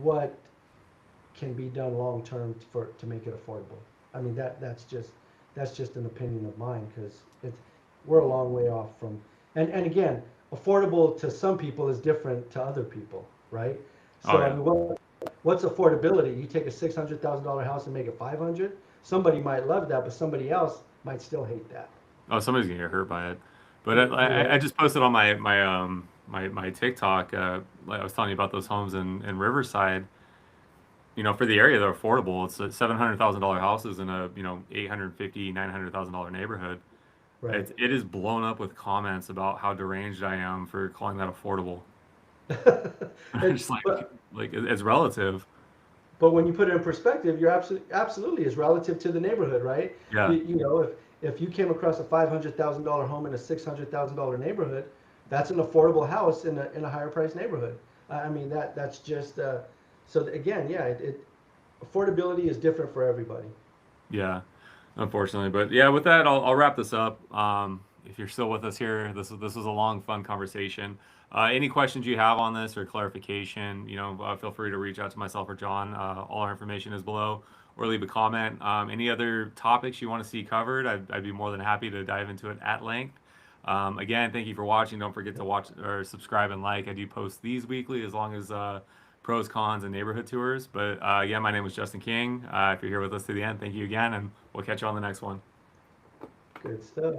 what can be done long term to make it affordable. I mean that's just an opinion of mine because we're a long way off from, and again, affordable to some people is different to other people, right?
oh
So I
yeah.
mean, what's affordability? You take a $600,000 house and make it 500. Somebody might love that, but somebody else might still hate that.
Oh, somebody's gonna get hurt by it. But I just posted on my TikTok. Like I was telling you about those homes in Riverside. For the area, they're affordable. It's $700,000 houses in a 850 $900,000 neighborhood.
Right.
It is blown up with comments about how deranged I am for calling that affordable.
And,
Just like it's relative.
but when you put it in perspective, you're absolutely is relative to the neighborhood, right?
Yeah,
If you came across a $500,000 home in a $600,000 neighborhood, that's an affordable house in a higher price neighborhood. I mean that's just so again, yeah, affordability is different for everybody.
yeah. Unfortunately, but yeah, with that, I'll wrap this up. If you're still with us here, this was a long, fun conversation. Any questions you have on this or clarification, feel free to reach out to myself or John. All our information is below, or leave a comment. Any other topics you want to see covered, I'd be more than happy to dive into it at length. Again, thank you for watching. Don't forget to watch or subscribe and like. I do post these weekly as long as pros, cons, and neighborhood tours. But again, my name is Justin King. If you're here with us to the end, thank you again, and we'll catch you on the next one.
Good stuff.